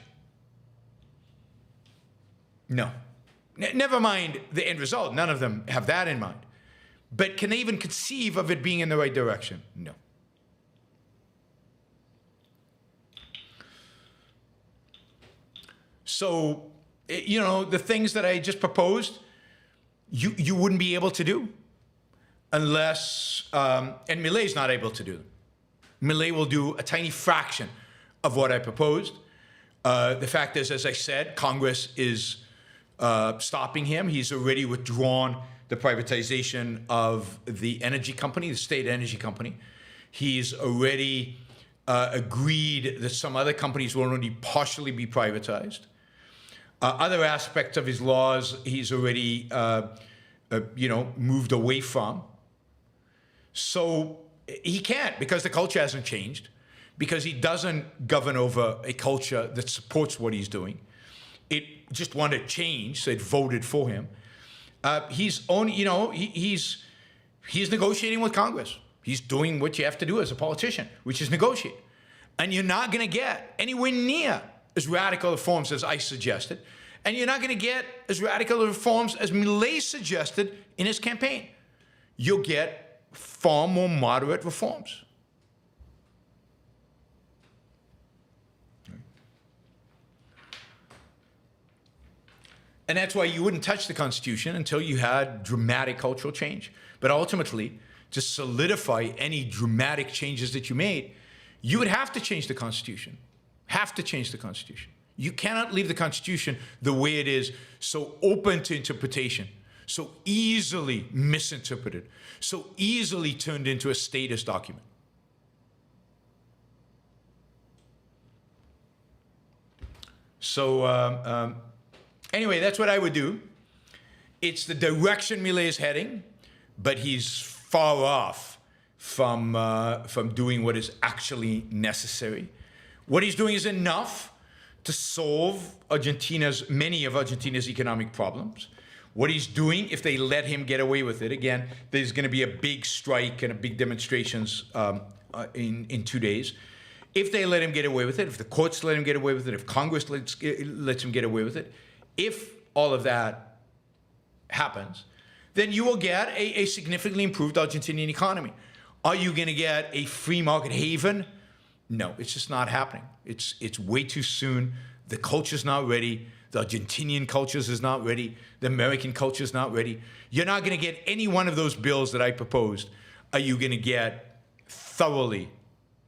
No. Never mind the end result. None of them have that in mind. But can they even conceive of it being in the right direction? No. So, the things that I just proposed, you wouldn't be able to do unless, and Milei's not able to do them. Milei will do a tiny fraction of what I proposed. The fact is, as I said, Congress is stopping him. He's already withdrawn the privatization of the energy company, the state energy company. He's already agreed that some other companies will only partially be privatized. Other aspects of his laws, he's already, moved away from. So he can't, because the culture hasn't changed, because he doesn't govern over a culture that supports what he's doing. It just wanted to change, so it voted for him. He's negotiating with Congress. He's doing what you have to do as a politician, which is negotiate. And you're not going to get anywhere near as radical reforms as I suggested. And you're not going to get as radical reforms as Milei suggested in his campaign. You'll get far more moderate reforms. And that's why you wouldn't touch the Constitution until you had dramatic cultural change. But ultimately, to solidify any dramatic changes that you made, you would have to change the Constitution. Have to change the Constitution. You cannot leave the Constitution the way it is, so open to interpretation, so easily misinterpreted, so easily turned into a status document. So anyway, that's what I would do. It's the direction Milei is heading, but he's far off from doing what is actually necessary. What he's doing is enough to solve many of Argentina's economic problems. What he's doing, if they let him get away with it, again, there's going to be a big strike and a big demonstrations in 2 days. If they let him get away with it, if the courts let him get away with it, if Congress lets him get away with it, if all of that happens, then you will get a significantly improved Argentinian economy. Are you going to get a free market haven? No, it's just not happening. It's way too soon. The culture's not ready. The Argentinian culture is not ready. The American culture is not ready. You're not going to get any one of those bills that I proposed. Are you going to get thoroughly,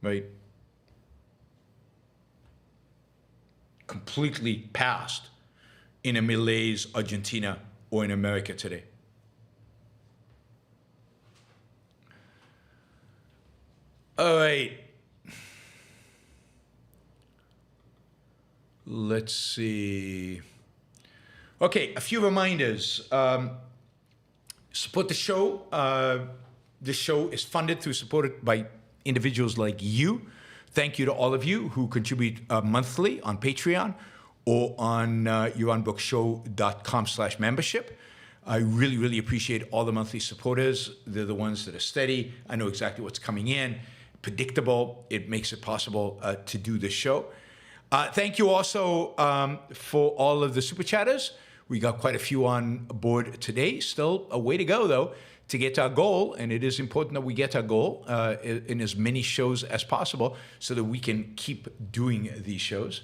right, completely passed in a Milei's Argentina or in America today? All right. Let's see. Okay, a few reminders. Support the show. This show is supported by individuals like you. Thank you to all of you who contribute monthly on Patreon or on yaronbrookshow.com/membership. I really, really appreciate all the monthly supporters. They're the ones that are steady. I know exactly what's coming in, predictable. It makes it possible to do this show. Thank you also for all of the super chatters. We got quite a few on board today. Still a way to go, though, to get to our goal. And it is important that we get our goal in as many shows as possible so that we can keep doing these shows.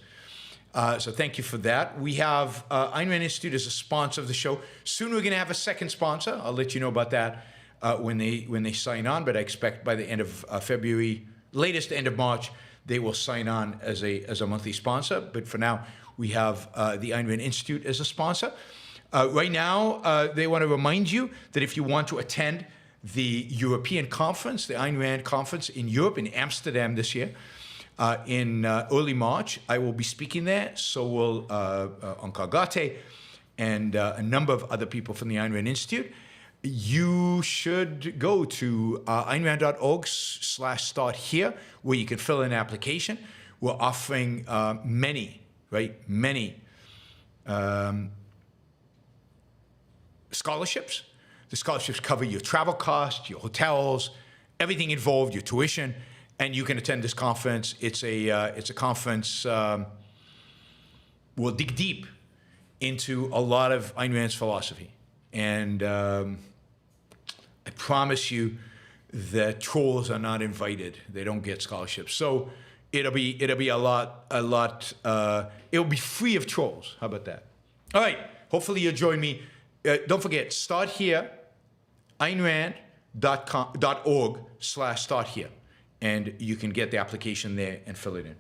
So thank you for that. We have Ayn Rand Institute as a sponsor of the show. Soon we're going to have a second sponsor. I'll let you know about that when they sign on. But I expect by the end of February, latest end of March, they will sign on as a monthly sponsor. But for now, we have the Ayn Rand Institute as a sponsor. Right now, they want to remind you that if you want to attend the European conference, the Ayn Rand conference in Europe, in Amsterdam this year, in early March, I will be speaking there. So will Onkar Ghate and a number of other people from the Ayn Rand Institute. You should go to aynrand.org/start here, where you can fill in an application. We're offering many scholarships. The scholarships cover your travel costs, your hotels, everything involved, your tuition, and you can attend this conference. It's a conference. We'll dig deep into a lot of Ayn Rand's philosophy, and I promise you that trolls are not invited. They don't get scholarships. So it'll be a lot. It'll be free of trolls. How about that? All right. Hopefully you'll join me. Don't forget, start here, aynrand.org/start here, and you can get the application there and fill it in.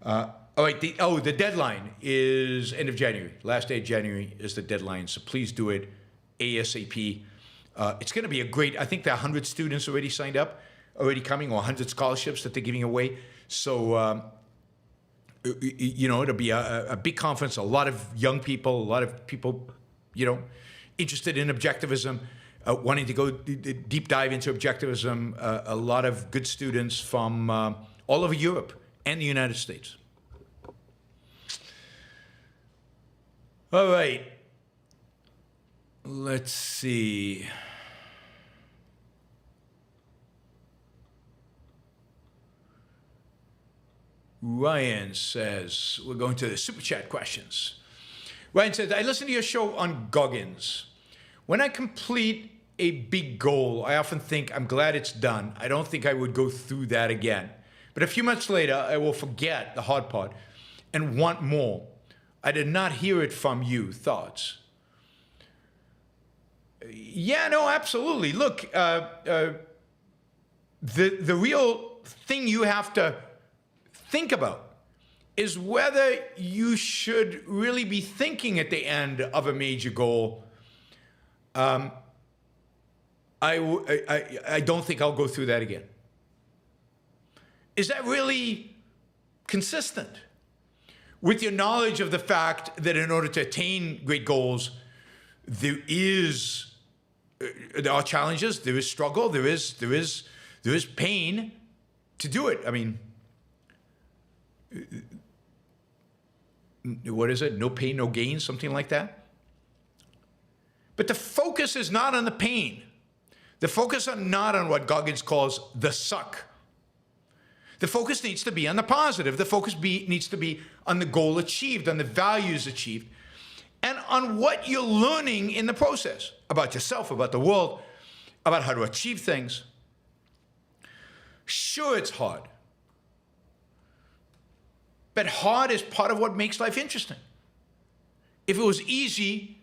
All right. The deadline is end of January. Last day of January is the deadline. So please do it ASAP. It's going to be I think there are 100 students already signed up, already coming, or 100 scholarships that they're giving away. So, it'll be a big conference, a lot of young people, a lot of people, interested in objectivism, wanting to go deep dive into objectivism, a lot of good students from all over Europe and the United States. All right. Let's see. Ryan says, we're going to the super chat questions. Ryan says, I listen to your show on Goggins. When I complete a big goal, I often think, I'm glad it's done. I don't think I would go through that again. But a few months later, I will forget the hard part and want more. I did not hear it from you. Thoughts? Yeah, no, absolutely. Look, the real thing you have to think about is whether you should really be thinking at the end of a major goal, I don't think I'll go through that again. Is that really consistent with your knowledge of the fact that in order to attain great goals, there are challenges, there is struggle, there is pain to do it? I mean, what is it? No pain, no gain, something like that. But the focus is not on the pain. The focus is not on what Goggins calls the suck. The focus needs to be on the positive. The focus needs to be on the goal achieved, on the values achieved, and on what you're learning in the process about yourself, about the world, about how to achieve things. Sure, it's hard. But hard is part of what makes life interesting. If it was easy,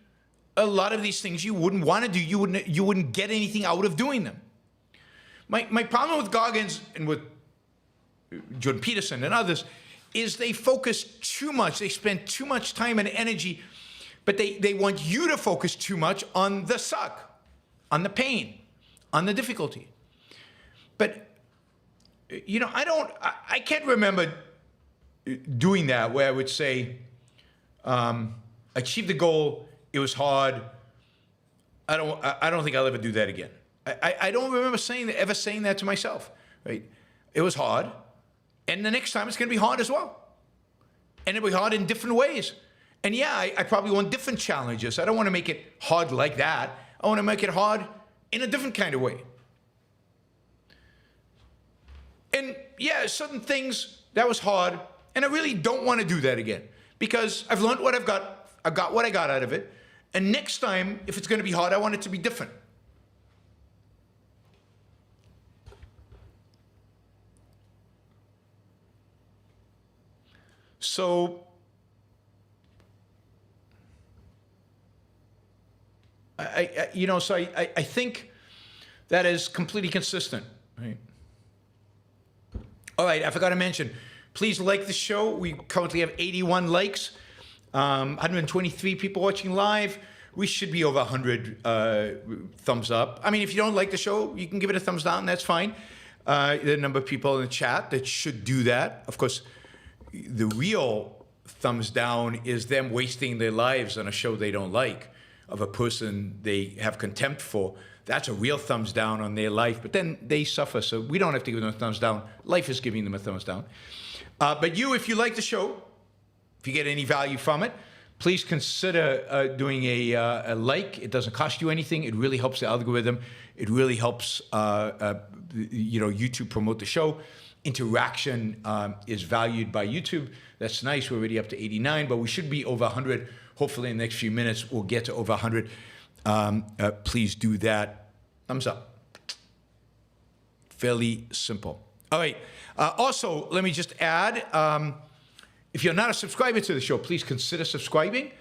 a lot of these things you wouldn't want to do. You wouldn't get anything out of doing them. My problem with Goggins and with Jordan Peterson and others is they focus too much. They spend too much time and energy, but they want you to focus too much on the suck, on the pain, on the difficulty. But, you know, I can't remember doing that where I would say, achieve the goal, it was hard, I don't think I'll ever do that again. I don't remember ever saying that to myself, right? It was hard, and the next time it's going to be hard as well. And it'll be hard in different ways. And yeah, I probably want different challenges. I don't want to make it hard like that. I want to make it hard in a different kind of way. And yeah, certain things, that was hard, and I really don't want to do that again because I've learned what I've got what I got out of it, and next time, if it's going to be hard, I want it to be different. So, I think that is completely consistent, right? All right, I forgot to mention, please like the show. We currently have 81 likes, 123 people watching live. We should be over 100 thumbs up. I mean, if you don't like the show, you can give it a thumbs down. That's fine. There are a number of people in the chat that should do that. Of course, the real thumbs down is them wasting their lives on a show they don't like, of a person they have contempt for. That's a real thumbs down on their life, but then they suffer, so we don't have to give them a thumbs down. Life is giving them a thumbs down. But you, if you like the show, if you get any value from it, please consider doing a like. It doesn't cost you anything. It really helps the algorithm. It really helps YouTube promote the show. Interaction is valued by YouTube. That's nice. We're already up to 89, but we should be over 100. Hopefully in the next few minutes, we'll get to over 100. Please do that. Thumbs up. Fairly simple. All right. Also, let me just add, if you're not a subscriber to the show, please consider subscribing.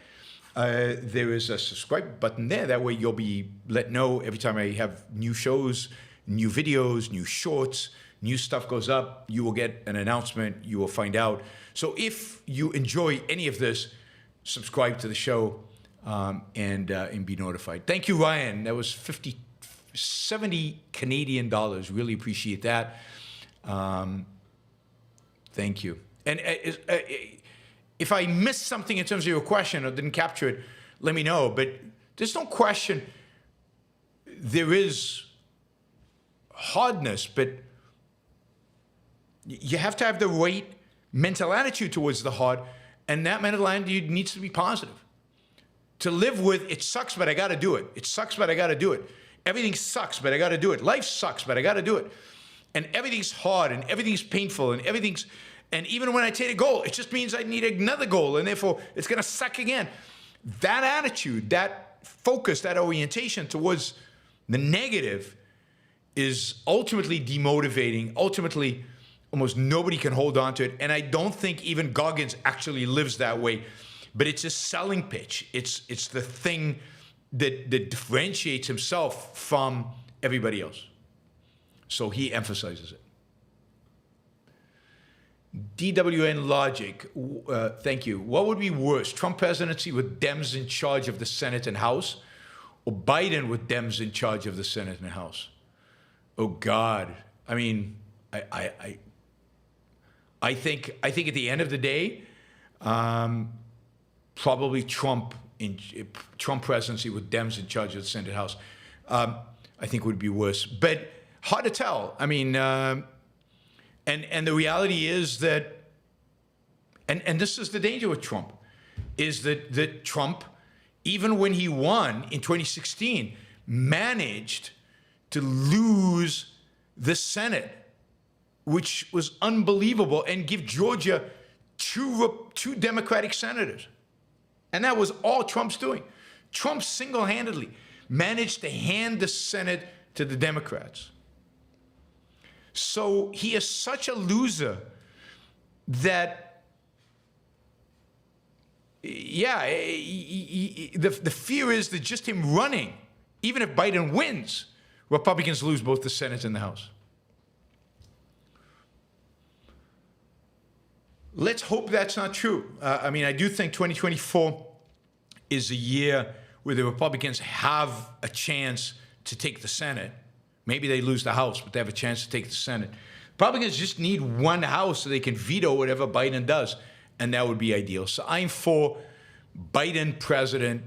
There is a subscribe button there. That way you'll be let know every time I have new shows, new videos, new shorts, new stuff goes up. You will get an announcement. You will find out. So if you enjoy any of this, subscribe to the show and be notified. Thank you, Ryan. That was 70 Canadian dollars. Really appreciate that. Thank you. And if I missed something in terms of your question or didn't capture it, let me know. But there's no question there is hardness, but you have to have the right mental attitude towards the hard, and that mental attitude needs to be positive. To live with, it sucks, but I got to do it. It sucks, but I got to do it. Everything sucks, but I got to do it. Life sucks, but I got to do it. And everything's hard, and everything's painful, and everything's And even when I take a goal, it just means I need another goal, and therefore it's going to suck again. That attitude, that focus, that orientation towards the negative is ultimately demotivating. Ultimately, almost nobody can hold on to it. And I don't think even Goggins actually lives that way. But it's a selling pitch. It's the thing that differentiates himself from everybody else. So he emphasizes it. DWN Logic, thank you. What would be worse, Trump presidency with Dems in charge of the Senate and House, or Biden with Dems in charge of the Senate and House? Oh God! I mean, I think at the end of the day, probably Trump presidency with Dems in charge of the Senate and House, I think would be worse. But hard to tell. I mean. And the reality is that, and this is the danger with Trump, is that Trump, even when he won in 2016, managed to lose the Senate, which was unbelievable, and give Georgia two Democratic senators. And that was all Trump's doing. Trump single-handedly managed to hand the Senate to the Democrats. So he is such a loser that, yeah, the fear is that just him running, even if Biden wins, Republicans lose both the Senate and the House. Let's hope that's not true. I mean, I do think 2024 is a year where the Republicans have a chance to take the Senate. Maybe they lose the House, but they have a chance to take the Senate. Republicans just need one House so they can veto whatever Biden does, and that would be ideal. So I'm for Biden president,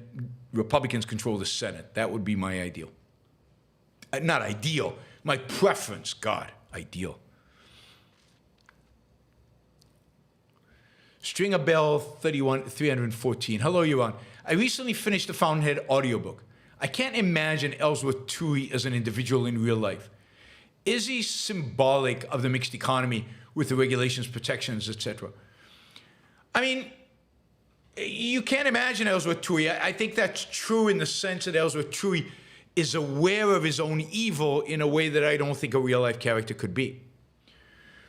Republicans control the Senate. That would be my ideal. Not ideal, my preference. God, ideal. Stringer Bell 314. Hello, Yaron. I recently finished the Fountainhead audiobook. I can't imagine Ellsworth Toohey as an individual in real life. Is he symbolic of the mixed economy with the regulations, protections, etc.? I mean, you can't imagine Ellsworth Toohey. I think that's true in the sense that Ellsworth Toohey is aware of his own evil in a way that I don't think a real-life character could be.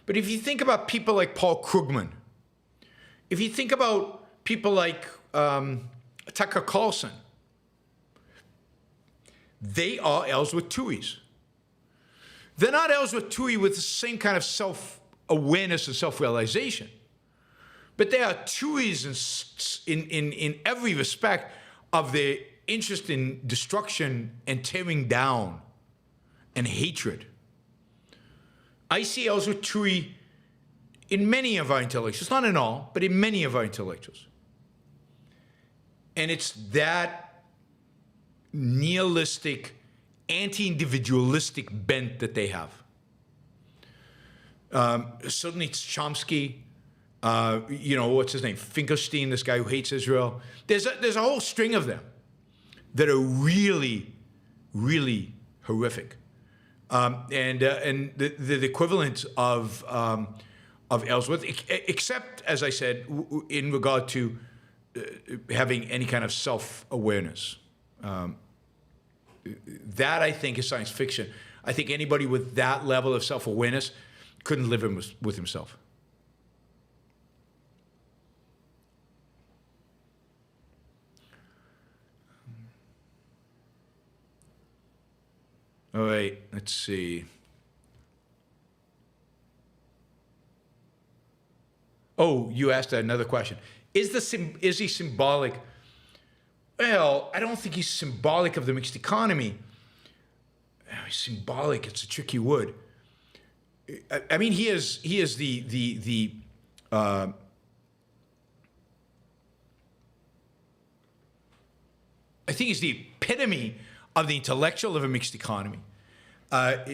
But if you think about people like Paul Krugman, if you think about people like Tucker Carlson, they are Ellsworth Tooheys. They're not Ellsworth Toohey with the same kind of self-awareness and self-realization, but they are Tooheys in every respect of their interest in destruction and tearing down and hatred. I see Ellsworth Toohey in many of our intellectuals, not in all, but in many of our intellectuals. And it's that nihilistic, anti-individualistic bent that they have. Certainly it's Chomsky, what's his name? Finkelstein, this guy who hates Israel. There's a whole string of them that are really, really horrific. And the equivalent of Ellsworth, except, as I said, in regard to having any kind of self-awareness. That, I think, is science fiction. I think anybody with that level of self-awareness couldn't live with himself. All right, let's see. Oh, you asked another question. Is he symbolic? Well, I don't think he's symbolic of the mixed economy. Symbolic, it's a tricky word. I mean, he is the I think he's the epitome of the intellectual of a mixed economy. But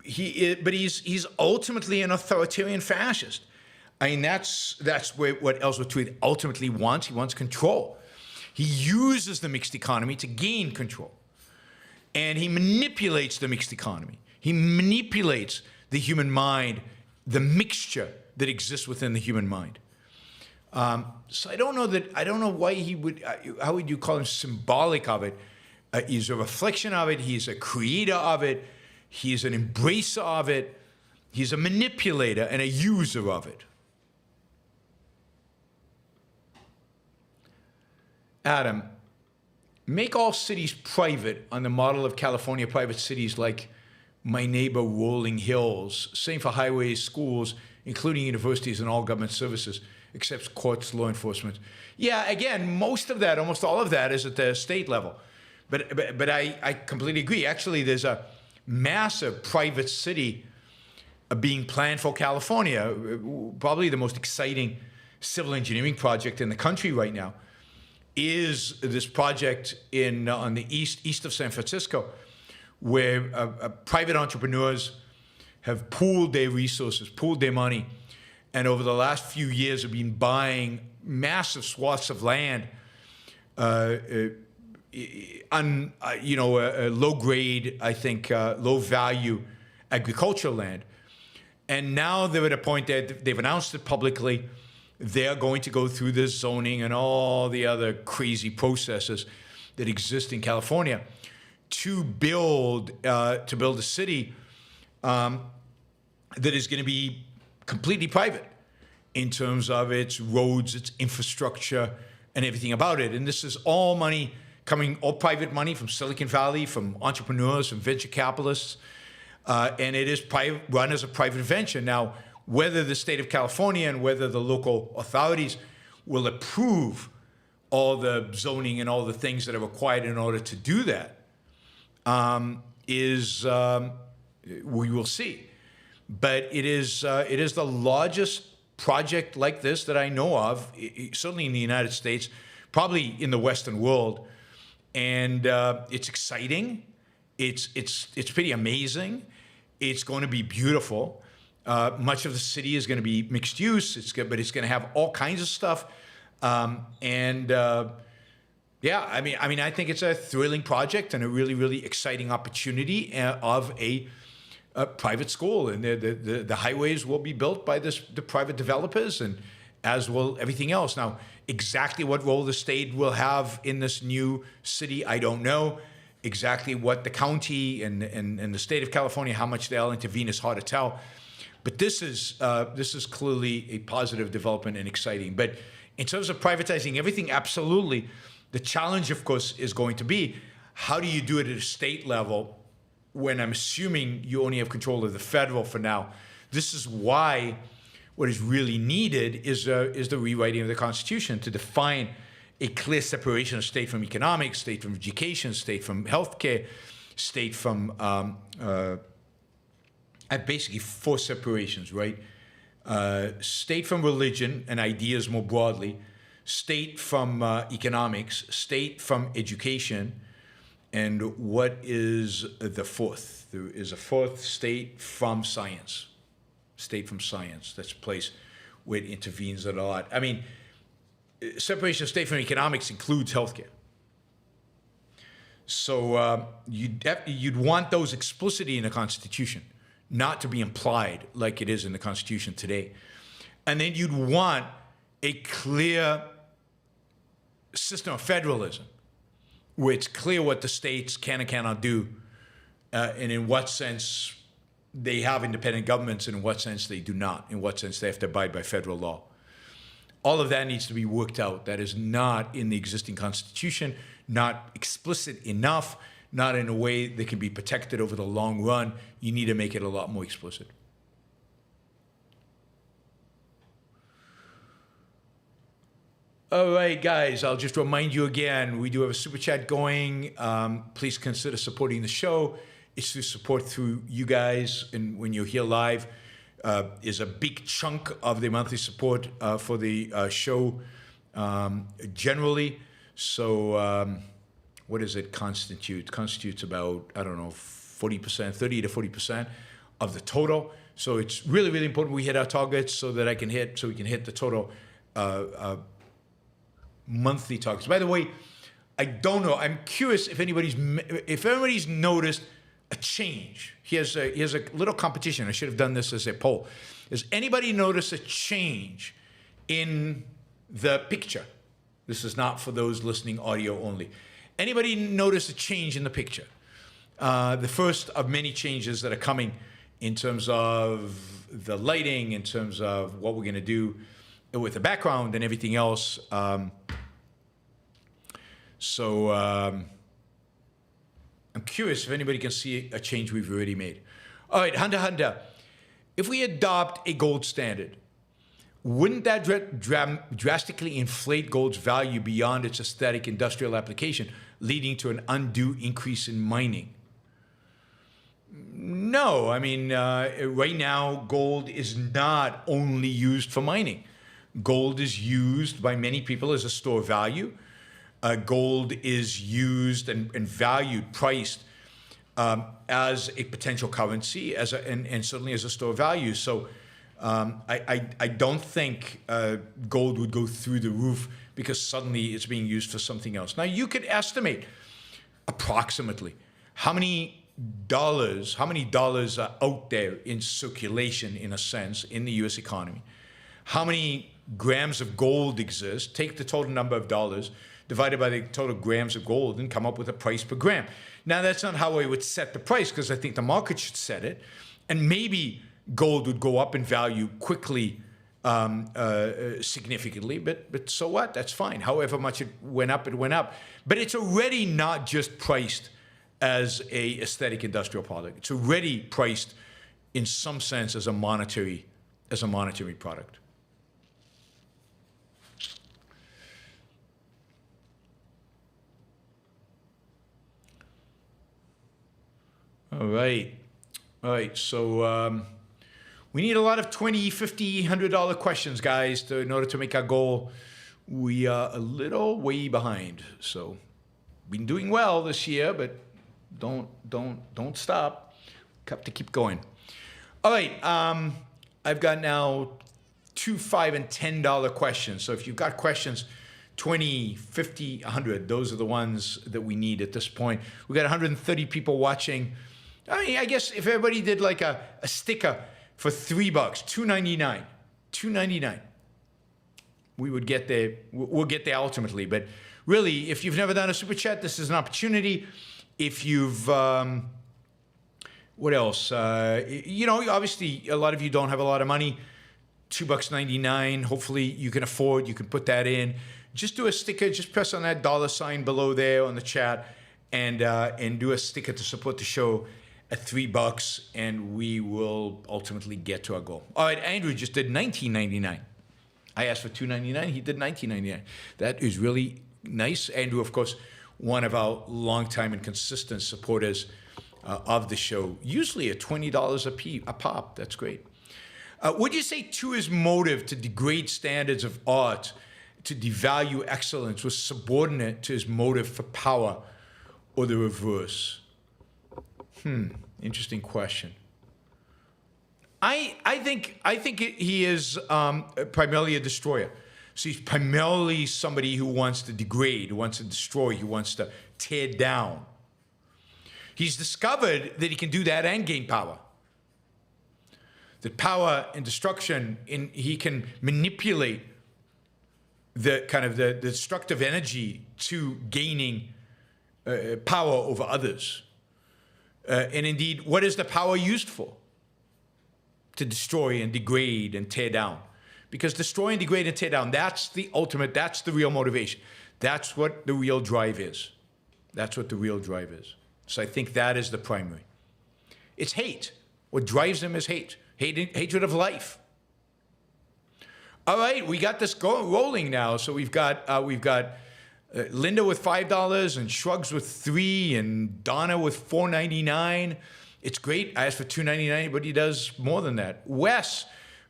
he's ultimately an authoritarian fascist. I mean, that's what Ellsworth Toohey ultimately wants. He wants control. He uses the mixed economy to gain control. And he manipulates the mixed economy. He manipulates the human mind the mixture that exists within the human mind. So I don't know why he would, how would you call him symbolic of it? He's a reflection of it. He's a creator of it. He's an embracer of it. He's a manipulator and a user of it. Adam, make all cities private on the model of California private cities like my neighbor Rolling Hills. Same for highways, schools, including universities and all government services, except courts, law enforcement. Yeah, again, most of that, almost all of that is at the state level. But I completely agree. Actually, there's a massive private city being planned for California, probably the most exciting civil engineering project in the country right now, is this project on the east of San Francisco, where private entrepreneurs have pooled their resources, pooled their money, and over the last few years have been buying massive swaths of land, low grade, I think, low value agricultural land. And now they're at a point that they've announced it publicly. They're going to go through this zoning and all the other crazy processes that exist in California to build a city that is going to be completely private in terms of its roads, its infrastructure, and everything about it. And this is all money coming, all private money from Silicon Valley, from entrepreneurs, from venture capitalists, and it is run as a private venture. Now, whether the state of California and whether the local authorities will approve all the zoning and all the things that are required in order to do that we will see. But it is the largest project like this that I know of, certainly in the United States, probably in the Western world, and it's exciting. It's pretty amazing. It's going to be beautiful. Much of the city is going to be mixed use. But it's going to have all kinds of stuff. I think it's a thrilling project and a really, really exciting opportunity of a private school. And the highways will be built by the private developers, and as will everything else. Now, exactly what role the state will have in this new city, I don't know. Exactly what the county and the state of California, how much they'll intervene, is hard to tell. But this is clearly a positive development and exciting. But in terms of privatizing everything, absolutely. The challenge, of course, is going to be, how do you do it at a state level when I'm assuming you only have control of the federal for now? This is why what is really needed is the rewriting of the Constitution to define a clear separation of state from economics, state from education, state from healthcare, state from basically four separations, right? State from religion and ideas more broadly, state from economics, state from education, and what is the fourth? There is a fourth: state from science. State from science. That's a place where it intervenes a lot. I mean, separation of state from economics includes healthcare. So you'd want those explicitly in the Constitution, not to be implied like it is in the Constitution today. And then you'd want a clear system of federalism, where it's clear what the states can and cannot do, and in what sense they have independent governments, and in what sense they do not, in what sense they have to abide by federal law. All of that needs to be worked out. That is not in the existing Constitution, not explicit enough, not in a way that can be protected over the long run. You need to make it a lot more explicit. All right, guys, I'll just remind you again, we do have a super chat going. Please consider supporting the show. It's to support through you guys, and when you're here live, is a big chunk of the monthly support for the show generally. So what does it constitute? It constitutes about, 40%, 30 to 40% of the total. So it's really, really important we hit our targets so we can hit the total monthly targets. By the way, I don't know. I'm curious if everybody's noticed a change? Here's a little competition. I should have done this as a poll. Does anybody notice a change in the picture? This is not for those listening audio only. Anybody notice a change in the picture? The first of many changes that are coming in terms of the lighting, in terms of what we're going to do with the background and everything else. I'm curious if anybody can see a change we've already made. All right, Hunter, if we adopt a gold standard, wouldn't that drastically inflate gold's value beyond its aesthetic industrial application, leading to an undue increase in mining? No, I mean, right now, gold is not only used for mining. Gold is used by many people as a store of value. Gold is used and valued, priced as a potential currency, and certainly as a store of value. So I don't think gold would go through the roof because suddenly it's being used for something else. Now, you could estimate approximately how many dollars are out there in circulation, in a sense, in the U.S. economy. How many grams of gold exist? Take the total number of dollars divided by the total grams of gold and come up with a price per gram. Now, that's not how I would set the price, because I think the market should set it. And maybe gold would go up in value quickly, significantly, but so what? That's fine. However much it went up, it went up. But it's already not just priced as a aesthetic industrial product. It's already priced in some sense as a monetary product. All right. So we need a lot of $20, $50, $100 questions, guys, in order to make our goal. We are a little way behind. So been doing well this year, but don't stop. Have to keep going. All right. I've got now $2, $5, and $10 questions. So if you've got questions, 20, 50, 100, those are the ones that we need at this point. We've got 130 people watching. I mean, I guess if everybody did like a sticker for $3, $2.99, we would get there. We'll get there ultimately. But really, if you've never done a super chat, this is an opportunity. If you've, what else? Obviously, a lot of you don't have a lot of money. $2.99. Hopefully, you can afford. You can put that in. Just do a sticker. Just press on that $ below there on the chat, and do a sticker to support the show at $3, and we will ultimately get to our goal. All right, Andrew just did $19.99. I asked for $2.99. He did $19.99. That is really nice. Andrew, of course, one of our longtime and consistent supporters of the show. Usually at $20 a pop. That's great. Would you say Toohey's motive to degrade standards of art, to devalue excellence, was subordinate to his motive for power, or the reverse? Interesting question. I think he is primarily a destroyer. So he's primarily somebody who wants to degrade, who wants to destroy, who wants to tear down. He's discovered that he can do that and gain power. That power and destruction, he can manipulate the kind of the destructive energy to gaining power over others. And indeed, what is the power used for? To destroy and degrade and tear down. Because destroy and degrade and tear down, that's the ultimate, that's the real motivation. That's what the real drive is. That's what the real drive is. So I think that is the primary. It's hate. What drives them is hate. Hatred of life. All right, we got this rolling now. So we've got Linda with $5 and Shrugs with $3 and Donna with $4.99. It's great. I asked for $2.99, but he does more than that. Wes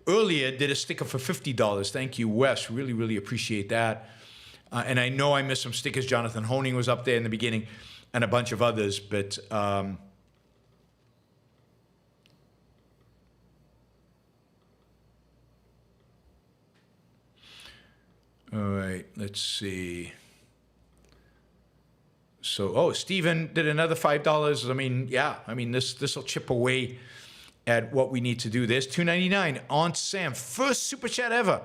earlier did a sticker for $50. Thank you, Wes. Really, really appreciate that. And I know I missed some stickers. Jonathan Honing was up there in the beginning and a bunch of others, but all right, let's see. So, Stephen did another $5. I mean, yeah, I mean, this will chip away at what we need to do. There's $2.99. Aunt Sam, first super chat ever.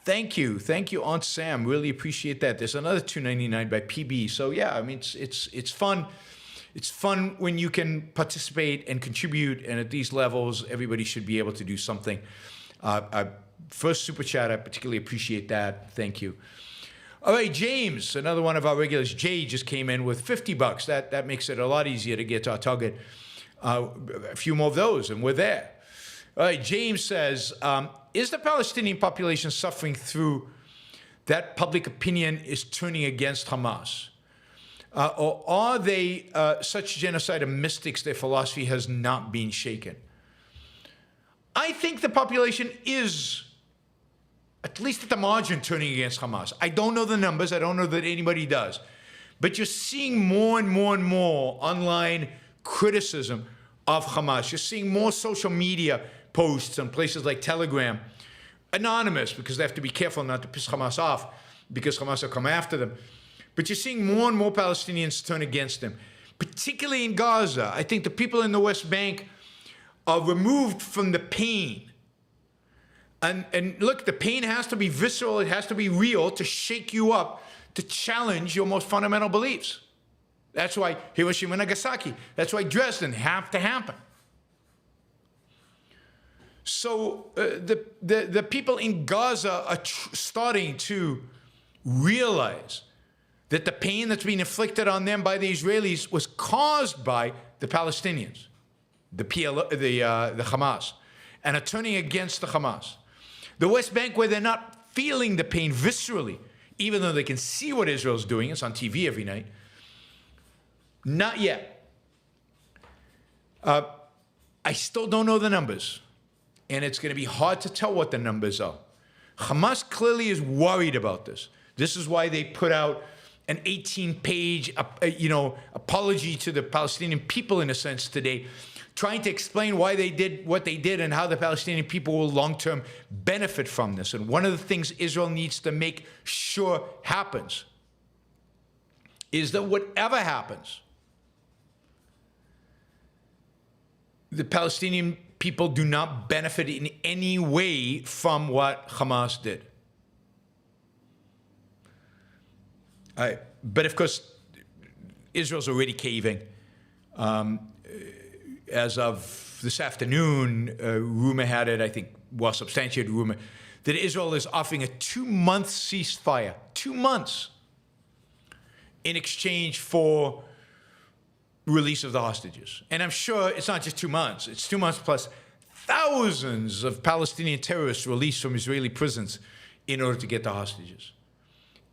Thank you, Aunt Sam. Really appreciate that. There's another $2.99 by PB. So yeah, I mean, it's fun. It's fun when you can participate and contribute, and at these levels, everybody should be able to do something. First super chat, I particularly appreciate that. Thank you. All right, James, another one of our regulars. Jay just came in with $50. That makes it a lot easier to get to our target. A few more of those, and we're there. All right, James says, is the Palestinian population suffering through that public opinion is turning against Hamas? Or are they such genocidal mystics their philosophy has not been shaken? I think the population is, at least at the margin, turning against Hamas. I don't know the numbers. I don't know that anybody does. But you're seeing more and more and more online criticism of Hamas. You're seeing more social media posts on places like Telegram, anonymous, because they have to be careful not to piss Hamas off, because Hamas will come after them. But you're seeing more and more Palestinians turn against them, particularly in Gaza. I think the people in the West Bank are removed from the pain. And look, the pain has to be visceral, it has to be real to shake you up, to challenge your most fundamental beliefs. That's why Hiroshima and Nagasaki, that's why Dresden have to happen. So the people in Gaza are starting to realize that the pain that's being inflicted on them by the Israelis was caused by the Palestinians, the Hamas, and are turning against the Hamas. The West Bank, where they're not feeling the pain viscerally, even though they can see what Israel's doing, it's on TV every night, not yet. I still don't know the numbers, and it's going to be hard to tell what the numbers are. Hamas clearly is worried about this. This is why they put out an 18-page, apology to the Palestinian people, in a sense, today, trying to explain why they did what they did and how the Palestinian people will long-term benefit from this. And one of the things Israel needs to make sure happens is that whatever happens, the Palestinian people do not benefit in any way from what Hamas did. But of course, Israel's already caving. As of this afternoon, rumor had it, I think, well, substantiated rumor, that Israel is offering a 2-month ceasefire, 2 months, in exchange for release of the hostages. And I'm sure it's not just 2 months, it's 2 months plus thousands of Palestinian terrorists released from Israeli prisons in order to get the hostages.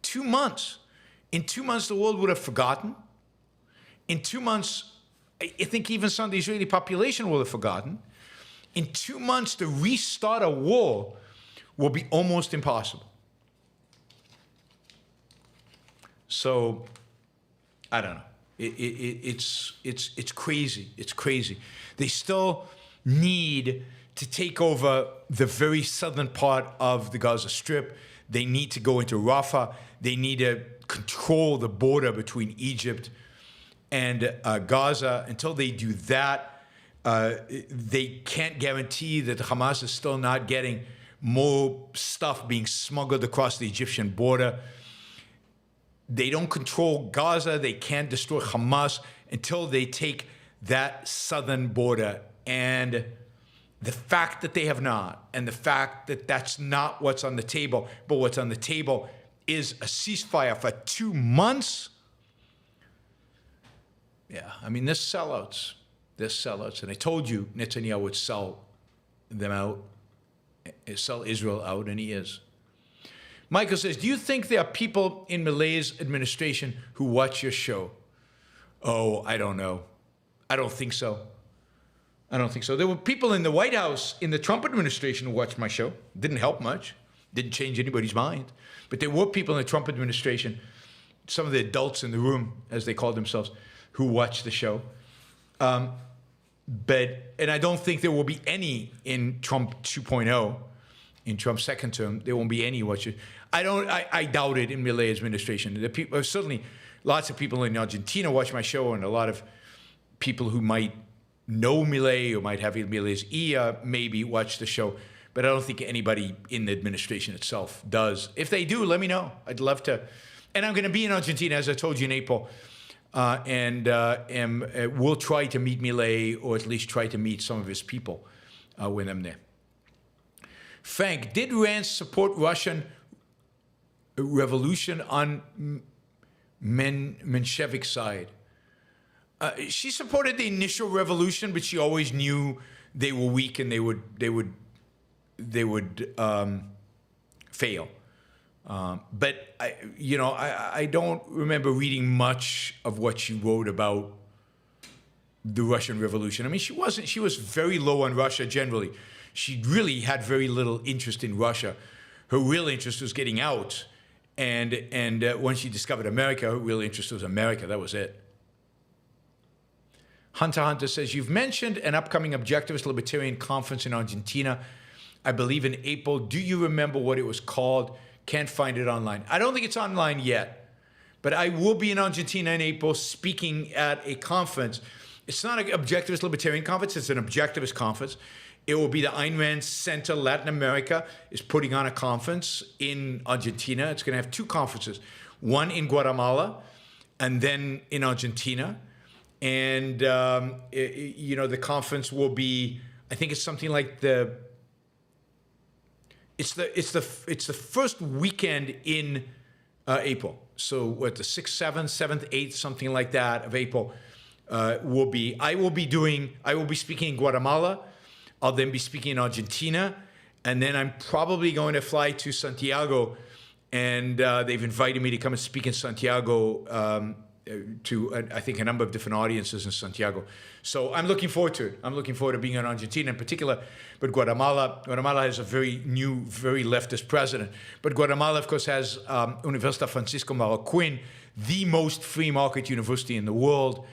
2 months. In 2 months, the world would have forgotten. In 2 months, I think even some of the Israeli population will have forgotten. In 2 months, to restart a war will be almost impossible. So, I don't know. It's crazy. It's crazy. They still need to take over the very southern part of the Gaza Strip. They need to go into Rafah. They need to control the border between Egypt and Gaza. Until they do that, they can't guarantee that Hamas is still not getting more stuff being smuggled across the Egyptian border. They don't control Gaza. They can't destroy Hamas until they take that southern border. And the fact that they have not, and the fact that that's not what's on the table, but what's on the table is a ceasefire for 2 months. Yeah, I mean, they're sellouts. They're sellouts. And I told you Netanyahu would sell them out, sell Israel out, and he is. Michael says, do you think there are people in Milei's administration who watch your show? Oh, I don't know. I don't think so. I don't think so. There were people in the White House in the Trump administration who watched my show. Didn't help much. Didn't change anybody's mind. But there were people in the Trump administration, some of the adults in the room, as they called themselves, who watched the show. And I don't think there will be any in Trump 2.0, in Trump's second term. There won't be any watchers. I doubt it in Milei's administration. The people, certainly lots of people in Argentina watch my show, and a lot of people who might know Milei or might have Milei's ear maybe watch the show. But I don't think anybody in the administration itself does. If they do, let me know. I'd love to. And I'm going to be in Argentina, as I told you, in April. And we'll try to meet Milei, or at least try to meet some of his people when I'm there. Frank, did Rand support Russian revolution on Menshevik side? She supported the initial revolution, but she always knew they were weak and they would fail. But I don't remember reading much of what she wrote about the Russian Revolution. I mean, she was very low on Russia generally. She really had very little interest in Russia. Her real interest was getting out. And once she discovered America, her real interest was America. That was it. Hunter says, you've mentioned an upcoming objectivist libertarian conference in Argentina, I believe in April. Do you remember what it was called? Can't find it online. I don't think it's online yet, but I will be in Argentina in April speaking at a conference. It's not an objectivist libertarian conference, it's an objectivist conference. It will be the Ayn Rand Center Latin America is putting on a conference in Argentina. It's going to have two conferences, one in Guatemala and then in Argentina. And, the conference will be, I think it's something like it's the first weekend in April. So what, the 6th, 7th, 7th, 8th, something like that of April I will be speaking in Guatemala. I'll then be speaking in Argentina. And then I'm probably going to fly to Santiago. And they've invited me to come and speak in Santiago to, I think, a number of different audiences in Santiago. So I'm looking forward to it. I'm looking forward to being in Argentina in particular. But Guatemala has a very new, very leftist president. But Guatemala, of course, has Universidad Francisco Marroquín, the most free market university in the world.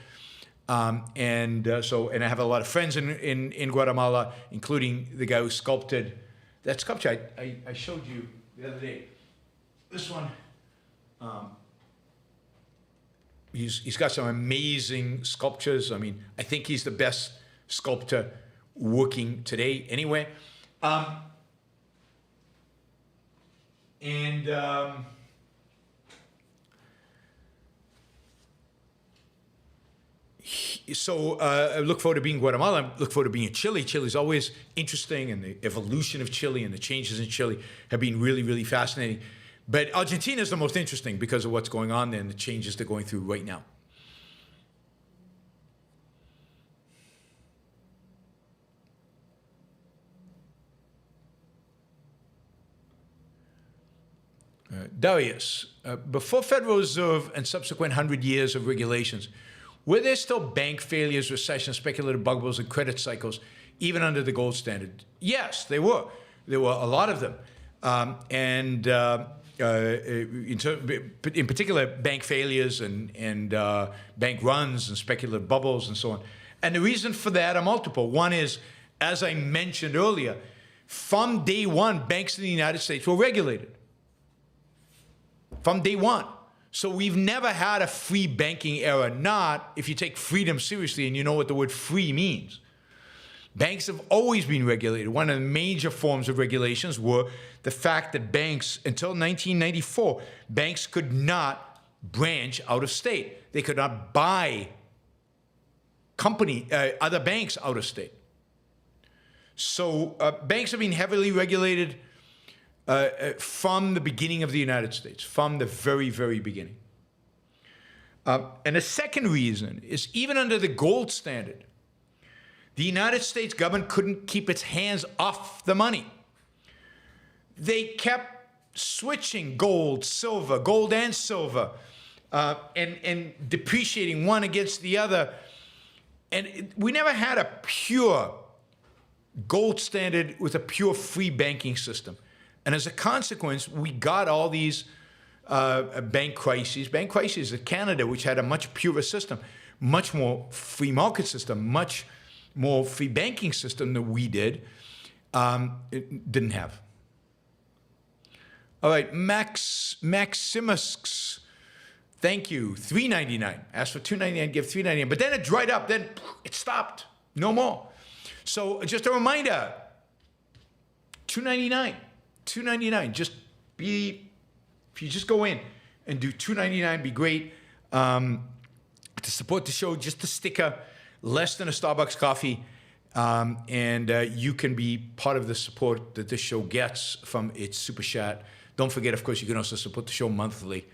And I have a lot of friends in Guatemala, including the guy who sculpted that sculpture I showed you the other day. This one. He's got some amazing sculptures. I mean, I think he's the best sculptor working today anyway. So I look forward to being in Guatemala. I look forward to being in Chile. Chile's always interesting, and the evolution of Chile and the changes in Chile have been really, really fascinating. But Argentina is the most interesting because of what's going on there and the changes they're going through right now. Darius, before Federal Reserve and subsequent 100 years of regulations, were there still bank failures, recessions, speculative bubbles, and credit cycles, even under the gold standard? Yes, they were. There were a lot of them. In particular, bank failures and bank runs and speculative bubbles and so on. And the reason for that are multiple. One is, as I mentioned earlier, from day one, banks in the United States were regulated. From day one. So we've never had a free banking era, not if you take freedom seriously and you know what the word free means. Banks have always been regulated. One of the major forms of regulations were the fact that banks, until 1994, banks could not branch out of state. They could not buy other banks out of state. So banks have been heavily regulated from the beginning of the United States, from the very, very beginning. And the second reason is even under the gold standard, the United States government couldn't keep its hands off the money. They kept switching gold and silver, and depreciating one against the other. And we never had a pure gold standard with a pure free banking system. And as a consequence, we got all these bank crises. Bank crises in Canada, which had a much purer system, much more free market system, much more free banking system than we did, it didn't have. All right, Maximus Thank you. $3.99. Asked for $2.99, give $3.99. But then it dried up. Then it stopped. No more. So just a reminder, $2.99. $2.99. Just be, if you just go in and do $2.99, be great. To support the show, just a sticker, less than a Starbucks coffee. And you can be part of the support that this show gets from its super chat. Don't forget, of course, you can also support the show monthly.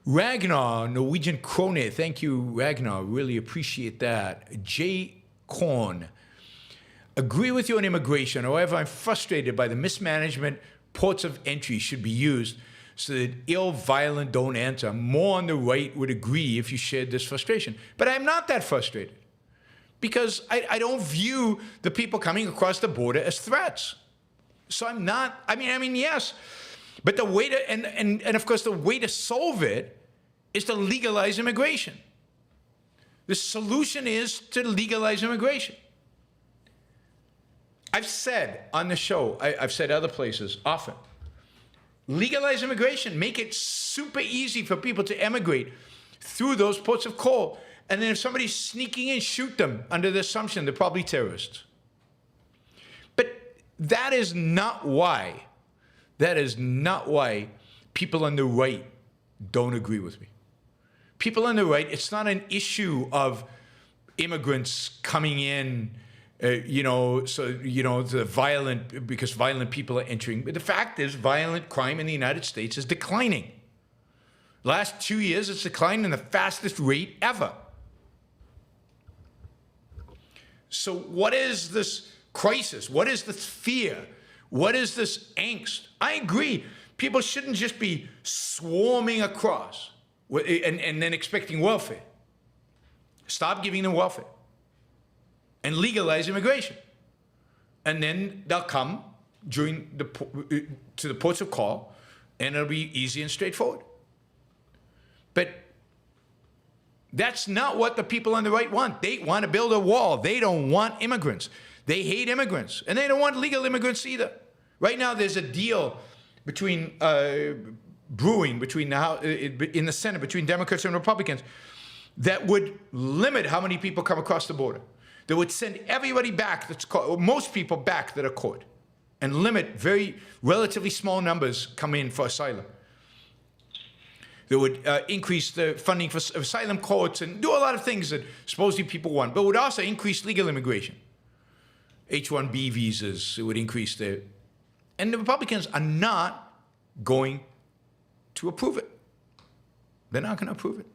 Ragnar, Norwegian Krone, thank you, Ragnar. Really appreciate that. J. Korn, agree with you on immigration. However, I'm frustrated by the mismanagement ports of entry should be used so that ill, violent don't enter. More on the right would agree if you shared this frustration. But I'm not that frustrated because I don't view the people coming across the border as threats. So I'm not, I mean, yes. But the way to, and of course, the way to solve it is to legalize immigration. The solution is to legalize immigration. I've said on the show, I've said other places often, legalize immigration, make it super easy for people to emigrate through those ports of call. And then if somebody's sneaking in, shoot them under the assumption they're probably terrorists. But that is not why. That is not why people on the right don't agree with me. People on the right, it's not an issue of immigrants coming in, the violent, because violent people are entering. But the fact is, violent crime in the United States is declining. Last 2 years, it's declined in the fastest rate ever. So what is this crisis? What is this fear? What is this angst? I agree. People shouldn't just be swarming across and then expecting welfare. Stop giving them welfare and legalize immigration. And then they'll come to the ports of call, and it'll be easy and straightforward. But that's not what the people on the right want. They want to build a wall. They don't want immigrants. They hate immigrants, and they don't want legal immigrants either. Right now, there's a deal between brewing between the House, in the Senate between Democrats and Republicans that would limit how many people come across the border. That would send everybody back that's caught, or most people back that are caught, and limit very relatively small numbers come in for asylum. That would increase the funding for asylum courts and do a lot of things that supposedly people want, but would also increase legal immigration. H-1B visas, it would increase the... And the Republicans are not going to approve it. They're not going to approve it.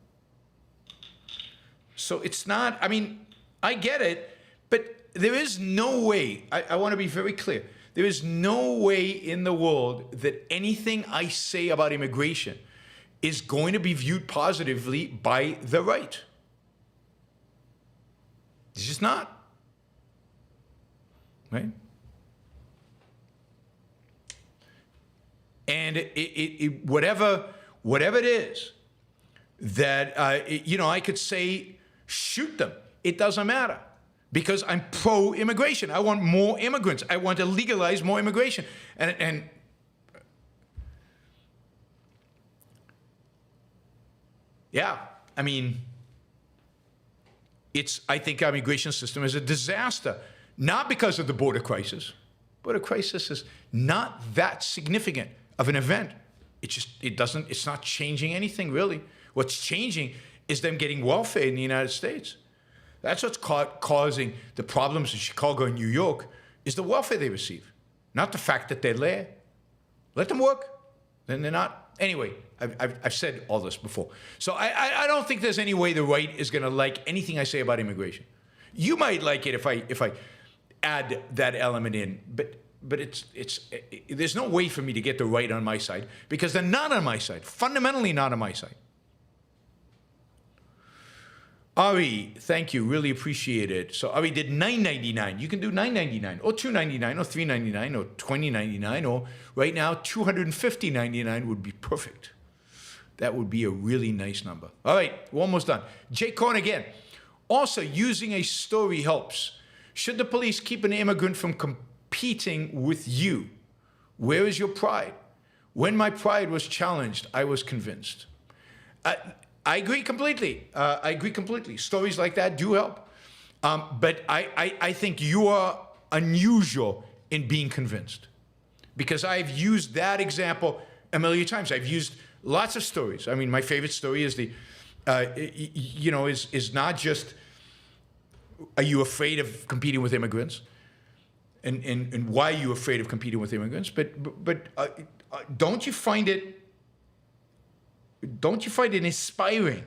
So it's not, I mean, I get it, but there is no way, I want to be very clear, there is no way in the world that anything I say about immigration is going to be viewed positively by the right. It's just not. Right? And whatever it is that, I could say, shoot them. It doesn't matter because I'm pro-immigration. I want more immigrants. I want to legalize more immigration. And yeah, I mean, I think our immigration system is a disaster, not because of the border crisis. Border crisis is not that significant of an event. It's not changing anything really. What's changing is them getting welfare in the United States. That's what's causing the problems in Chicago and New York, is the welfare they receive, not the fact that they're there. Let them work, then they're not. Anyway, I've said all this before. So I don't think there's any way the right is going to like anything I say about immigration. You might like it if I add that element in, but there's no way for me to get the right on my side because they're not on my side, fundamentally not on my side. Ari, thank you, really appreciate it. So Ari did $9.99. You can do $9.99 or $2.99 or $3.99 or $20.99 or right now $250.99 would be perfect. That would be a really nice number. All right, we're almost done. Jay Korn again. Also, using a story helps. Should the police keep an immigrant from competing with you? Where is your pride? When my pride was challenged, I was convinced. I agree completely. I agree completely. Stories like that do help. But I think you are unusual in being convinced, because I've used that example a million times. I've used lots of stories. I mean, my favorite story is is not just, are you afraid of competing with immigrants? And why are you afraid of competing with immigrants? But don't you find it inspiring,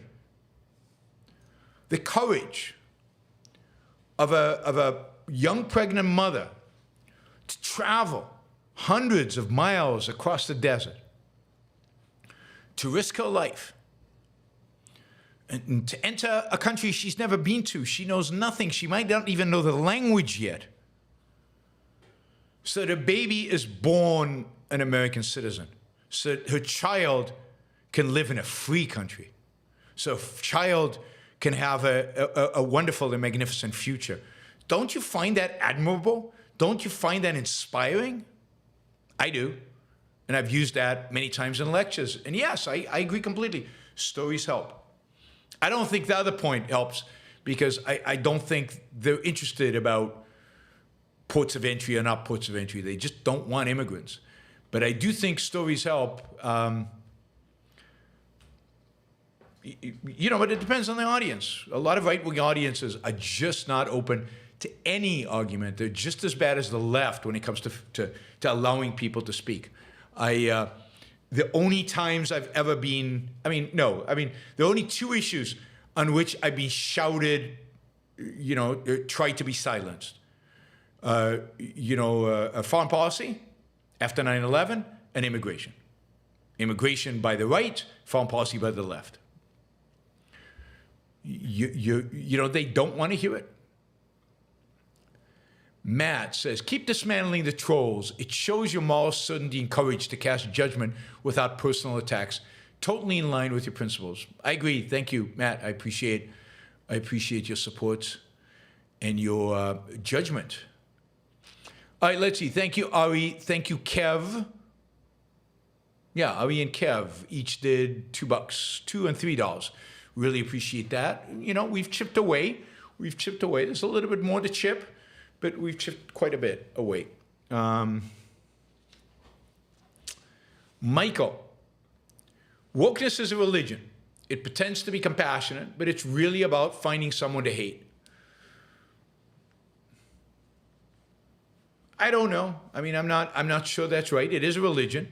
the courage of a young pregnant mother to travel hundreds of miles across the desert, to risk her life, and to enter a country she's never been to? She knows nothing. She might not even know the language yet. So the baby is born an American citizen, so her child can live in a free country, so a child can have a wonderful and magnificent future. Don't you find that admirable? Don't you find that inspiring? I do. And I've used that many times in lectures. And yes, I agree completely. Stories help. I don't think the other point helps, because I don't think they're interested about ports of entry or not ports of entry. They just don't want immigrants. But I do think stories help. But it depends on the audience. A lot of right-wing audiences are just not open to any argument. They're just as bad as the left when it comes to allowing people to speak. The only times I've ever been, there are only two issues on which I've been shouted, tried to be silenced. Foreign policy after 9/11, and immigration. Immigration by the right, foreign policy by the left. They don't want to hear it. Matt says, keep dismantling the trolls. It shows your moral certainty and courage to cast judgment without personal attacks. Totally in line with your principles. I agree. Thank you, Matt. I appreciate your support and your judgment. All right, let's see. Thank you, Ari. Thank you, Kev. Yeah, Ari and Kev each did $2, $2 and $3. Really appreciate that. We've chipped away. There's a little bit more to chip, but we've chipped quite a bit away. Michael, wokeness is a religion. It pretends to be compassionate, but it's really about finding someone to hate. I don't know. I'm not sure that's right. It is a religion.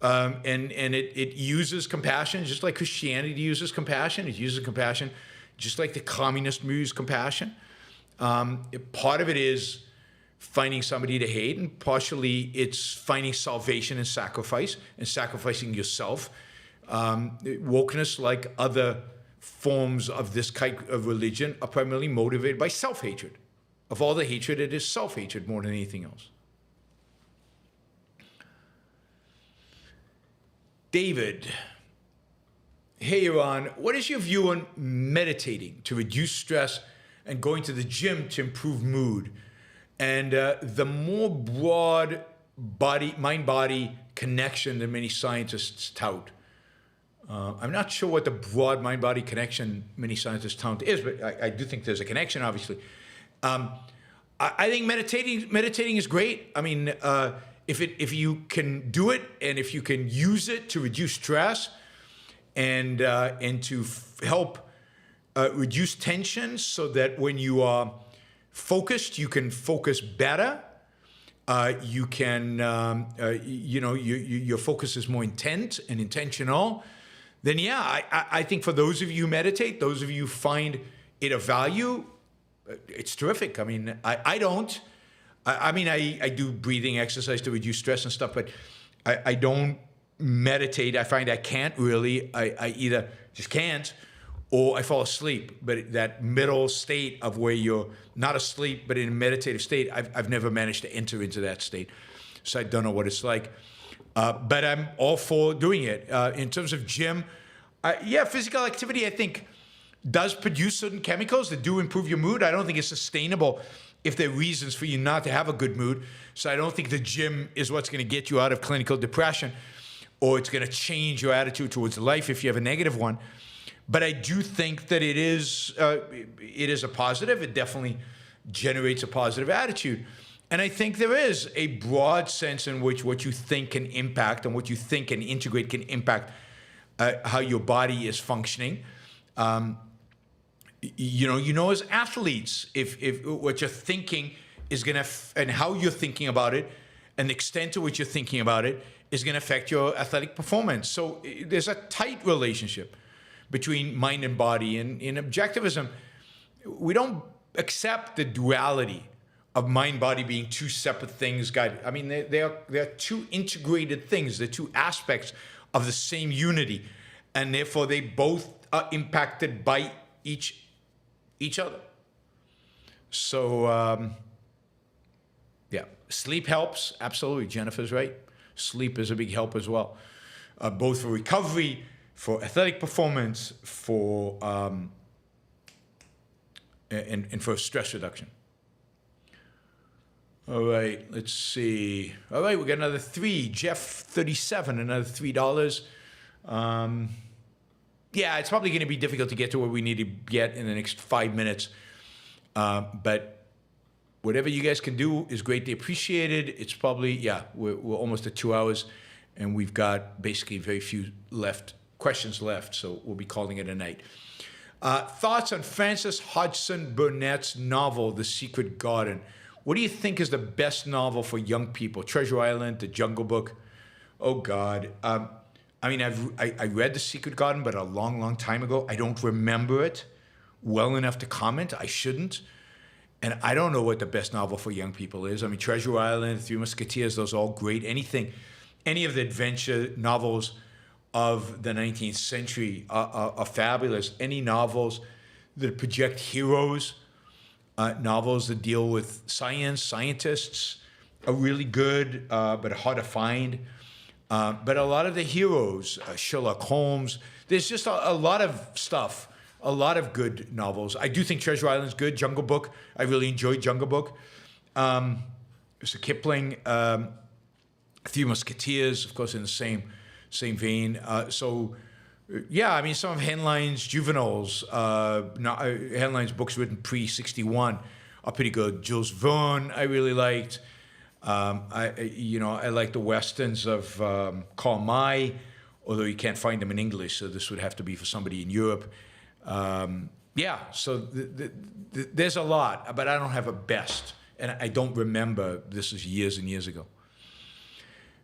And it uses compassion just like Christianity uses compassion. It uses compassion just like the communists use compassion. Part of it is finding somebody to hate, and partially it's finding salvation and sacrificing yourself. Wokeness, like other forms of this kind of religion, are primarily motivated by self-hatred. Of all the hatred, it is self-hatred more than anything else. David, hey, Yaron, what is your view on meditating to reduce stress and going to the gym to improve mood, and the more broad mind-body connection that many scientists tout? I'm not sure what the broad mind-body connection many scientists tout is, but I do think there's a connection, obviously. I think meditating is great. If you can do it, and if you can use it to reduce stress and to help reduce tension, so that when you are focused, you can focus better. You can, your focus is more intent and intentional. Then yeah, I think for those of you who meditate, those of you who find it of value, it's terrific. I don't. I do breathing exercise to reduce stress and stuff, but I don't meditate. I find I can't really. I either just can't, or I fall asleep. But that middle state of where you're not asleep, but in a meditative state, I've never managed to enter into that state. So I don't know what it's like. But I'm all for doing it. In terms of gym, physical activity, I think, does produce certain chemicals that do improve your mood. I don't think it's sustainable if there are reasons for you not to have a good mood. So I don't think the gym is what's going to get you out of clinical depression. or it's going to change your attitude towards life if you have a negative one. But I do think that it is a positive. It definitely generates a positive attitude. And I think there is a broad sense in which what you think can impact and what you think can integrate can impact how your body is functioning. As athletes, if what you're thinking is going to, and how you're thinking about it, and the extent to which you're thinking about it is going to affect your athletic performance. So there's a tight relationship between mind and body. And in objectivism, we don't accept the duality of mind-body being two separate things. I mean, they are two integrated things. They're two aspects of the same unity, and therefore they both are impacted by each other. So, sleep helps. Absolutely, Jennifer's right. Sleep is a big help as well, both for recovery, for athletic performance, for and for stress reduction. All right, let's see. All right, we got another 3. Jeff 37, another $3. It's probably going to be difficult to get to where we need to get in the next 5 minutes. But whatever you guys can do is greatly appreciated. It's probably, we're almost at 2 hours, and we've got basically very few questions left, so we'll be calling it a night. Thoughts on Frances Hodgson Burnett's novel, The Secret Garden. What do you think is the best novel for young people? Treasure Island, The Jungle Book? Oh, God. I read The Secret Garden, but a long, long time ago. I don't remember it well enough to comment. I shouldn't. And I don't know what the best novel for young people is. I mean, Treasure Island, Three Musketeers, those are all great. Any of the adventure novels of the 19th century are fabulous. Any novels that project heroes, novels that deal with scientists are really good, but hard to find. But a lot of the heroes, Sherlock Holmes, there's just a lot of stuff, a lot of good novels. I do think Treasure Island's good. Jungle Book, I really enjoyed Jungle Book. There's a Kipling, Three Musketeers, of course, in the same vein. Some of Henlein's juveniles, Henlein's books written pre-61 are pretty good. Jules Verne, I really liked. I like the westerns of Karl May, although you can't find them in English, so this would have to be for somebody in Europe. There's a lot, but I don't have a best, and I don't remember. This is years and years ago.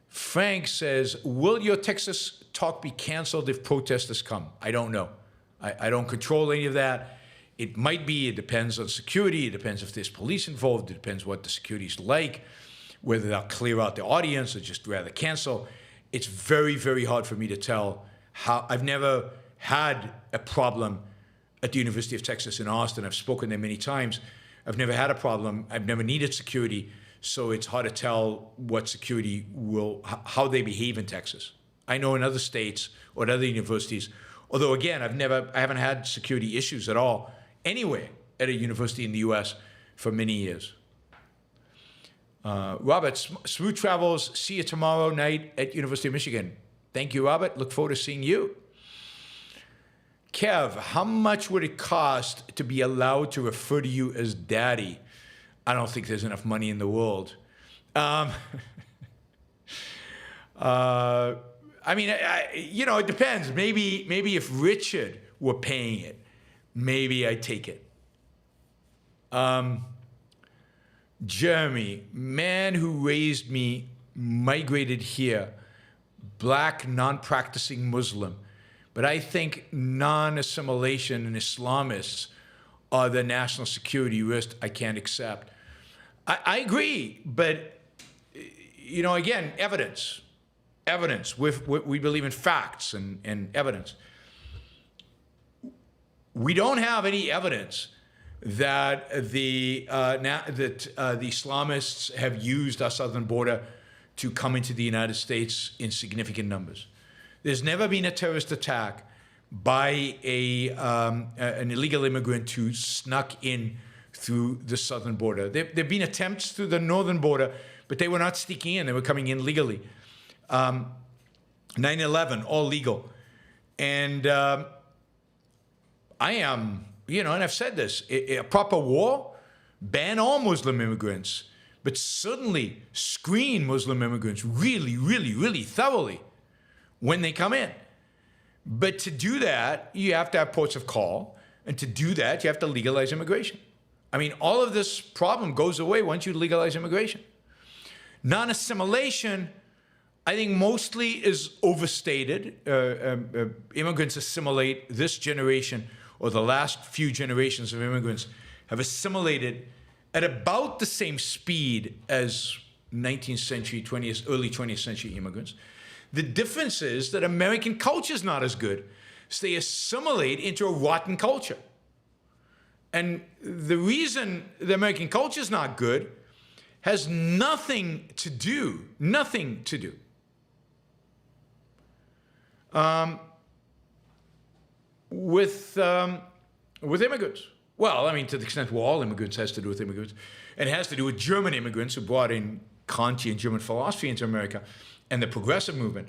Frank says, will your Texas talk be canceled if protesters come? I don't know. I don't control any of that. It might be. It depends on security. It depends if there's police involved. It depends what the security's like, whether they'll clear out the audience or just rather cancel. It's very, very hard for me to tell how. I've never had a problem at the University of Texas in Austin. I've spoken there many times. I've never had a problem. I've never needed security. So it's hard to tell what security how they behave in Texas. I know in other states or at other universities, although again, I haven't had security issues at all anywhere at a university in the U.S. for many years. Robert, smooth travels. See you tomorrow night at University of Michigan. Thank you, Robert. Look forward to seeing you. Kev, how much would it cost to be allowed to refer to you as daddy? I don't think there's enough money in the world. It depends. Maybe if Richard were paying it, maybe I'd take it. Jeremy, man who raised me, migrated here, black, non-practicing Muslim. But I think non-assimilation and Islamists are the national security risk I can't accept. I agree, but, again, evidence. We believe in facts and evidence. We don't have any evidence that the Islamists have used our southern border to come into the United States in significant numbers. There's never been a terrorist attack by an illegal immigrant who snuck in through the southern border. There have been attempts through the northern border, but they were not sneaking in. They were coming in legally. 9/11, all legal. And I am, and I've said this, a proper war, ban all Muslim immigrants, but certainly screen Muslim immigrants really, really, really thoroughly when they come in. But to do that, you have to have ports of call. And to do that, you have to legalize immigration. I mean, all of this problem goes away once you legalize immigration. Non-assimilation, I think mostly is overstated. Immigrants assimilate, this generation or the last few generations of immigrants have assimilated at about the same speed as 19th century, early 20th century immigrants. The difference is that American culture is not as good. So they assimilate into a rotten culture. And the reason the American culture is not good has nothing to do with immigrants. Well, I mean, to the extent where all immigrants has to do with immigrants, and it has to do with German immigrants who brought in Kantian German philosophy into America and the progressive movement.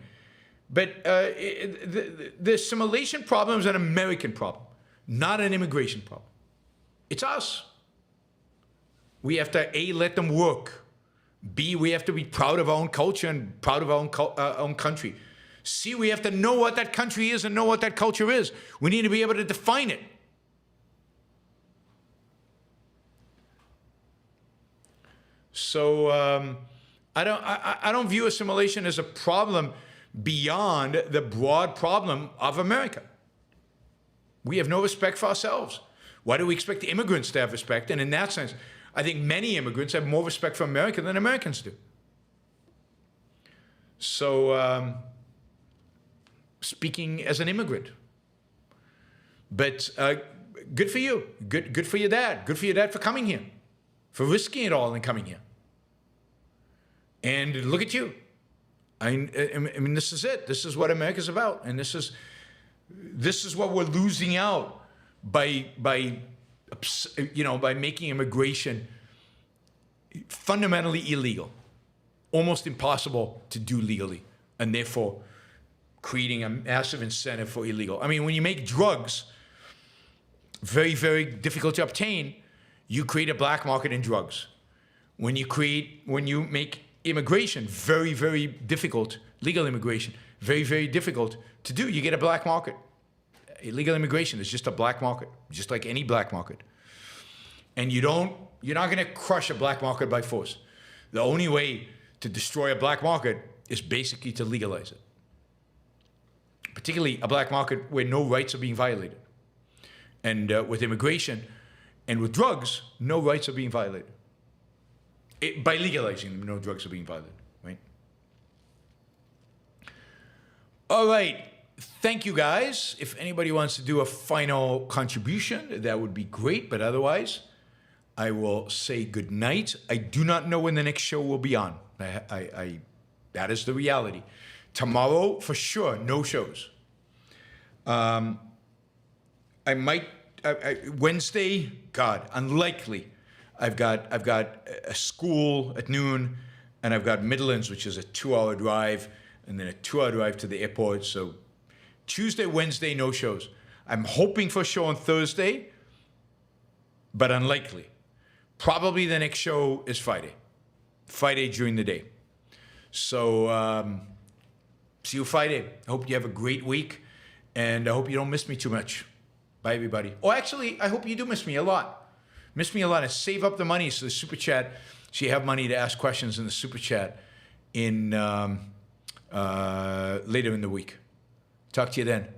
But the assimilation problem is an American problem, not an immigration problem. It's us. We have to, A, let them work. B, we have to be proud of our own culture and proud of our own country. C, we have to know what that country is and know what that culture is. We need to be able to define it. So I don't view assimilation as a problem beyond the broad problem of America. We have no respect for ourselves. Why do we expect the immigrants to have respect? And in that sense, I think many immigrants have more respect for America than Americans do. So, speaking as an immigrant. But good for you. Good for your dad. Good for your dad for coming here, for risking it all and coming here. And look at you. I mean, this is it. This is what America's about, and this is what we're losing out by making immigration fundamentally illegal, almost impossible to do legally, and therefore creating a massive incentive for illegal. I mean, when you make drugs very, very difficult to obtain, you create a black market in drugs. When you make immigration very, very difficult, legal immigration, very, very difficult to do, you get a black market. Illegal immigration is just a black market, just like any black market. And you're not going to crush a black market by force. The only way to destroy a black market is basically to legalize it. Particularly a black market where no rights are being violated. And with immigration and with drugs, no rights are being violated. By legalizing them, no drugs are being violated, right? All right. Thank you, guys. If anybody wants to do a final contribution, that would be great. But otherwise, I will say good night. I do not know when the next show will be on. That is the reality. Tomorrow, for sure, no shows. Wednesday, God, unlikely. I've got a school at noon, and I've got Midlands, which is a 2-hour drive, and then a 2-hour drive to the airport. So Tuesday, Wednesday, no shows. I'm hoping for a show on Thursday, but unlikely. Probably the next show is Friday during the day. So see you Friday. I hope you have a great week, and I hope you don't miss me too much. Bye, everybody. Oh, actually, I hope you do miss me a lot. Miss me a lot, and save up the money so the super chat, so you have money to ask questions in the super chat in later in the week. Talk to you then.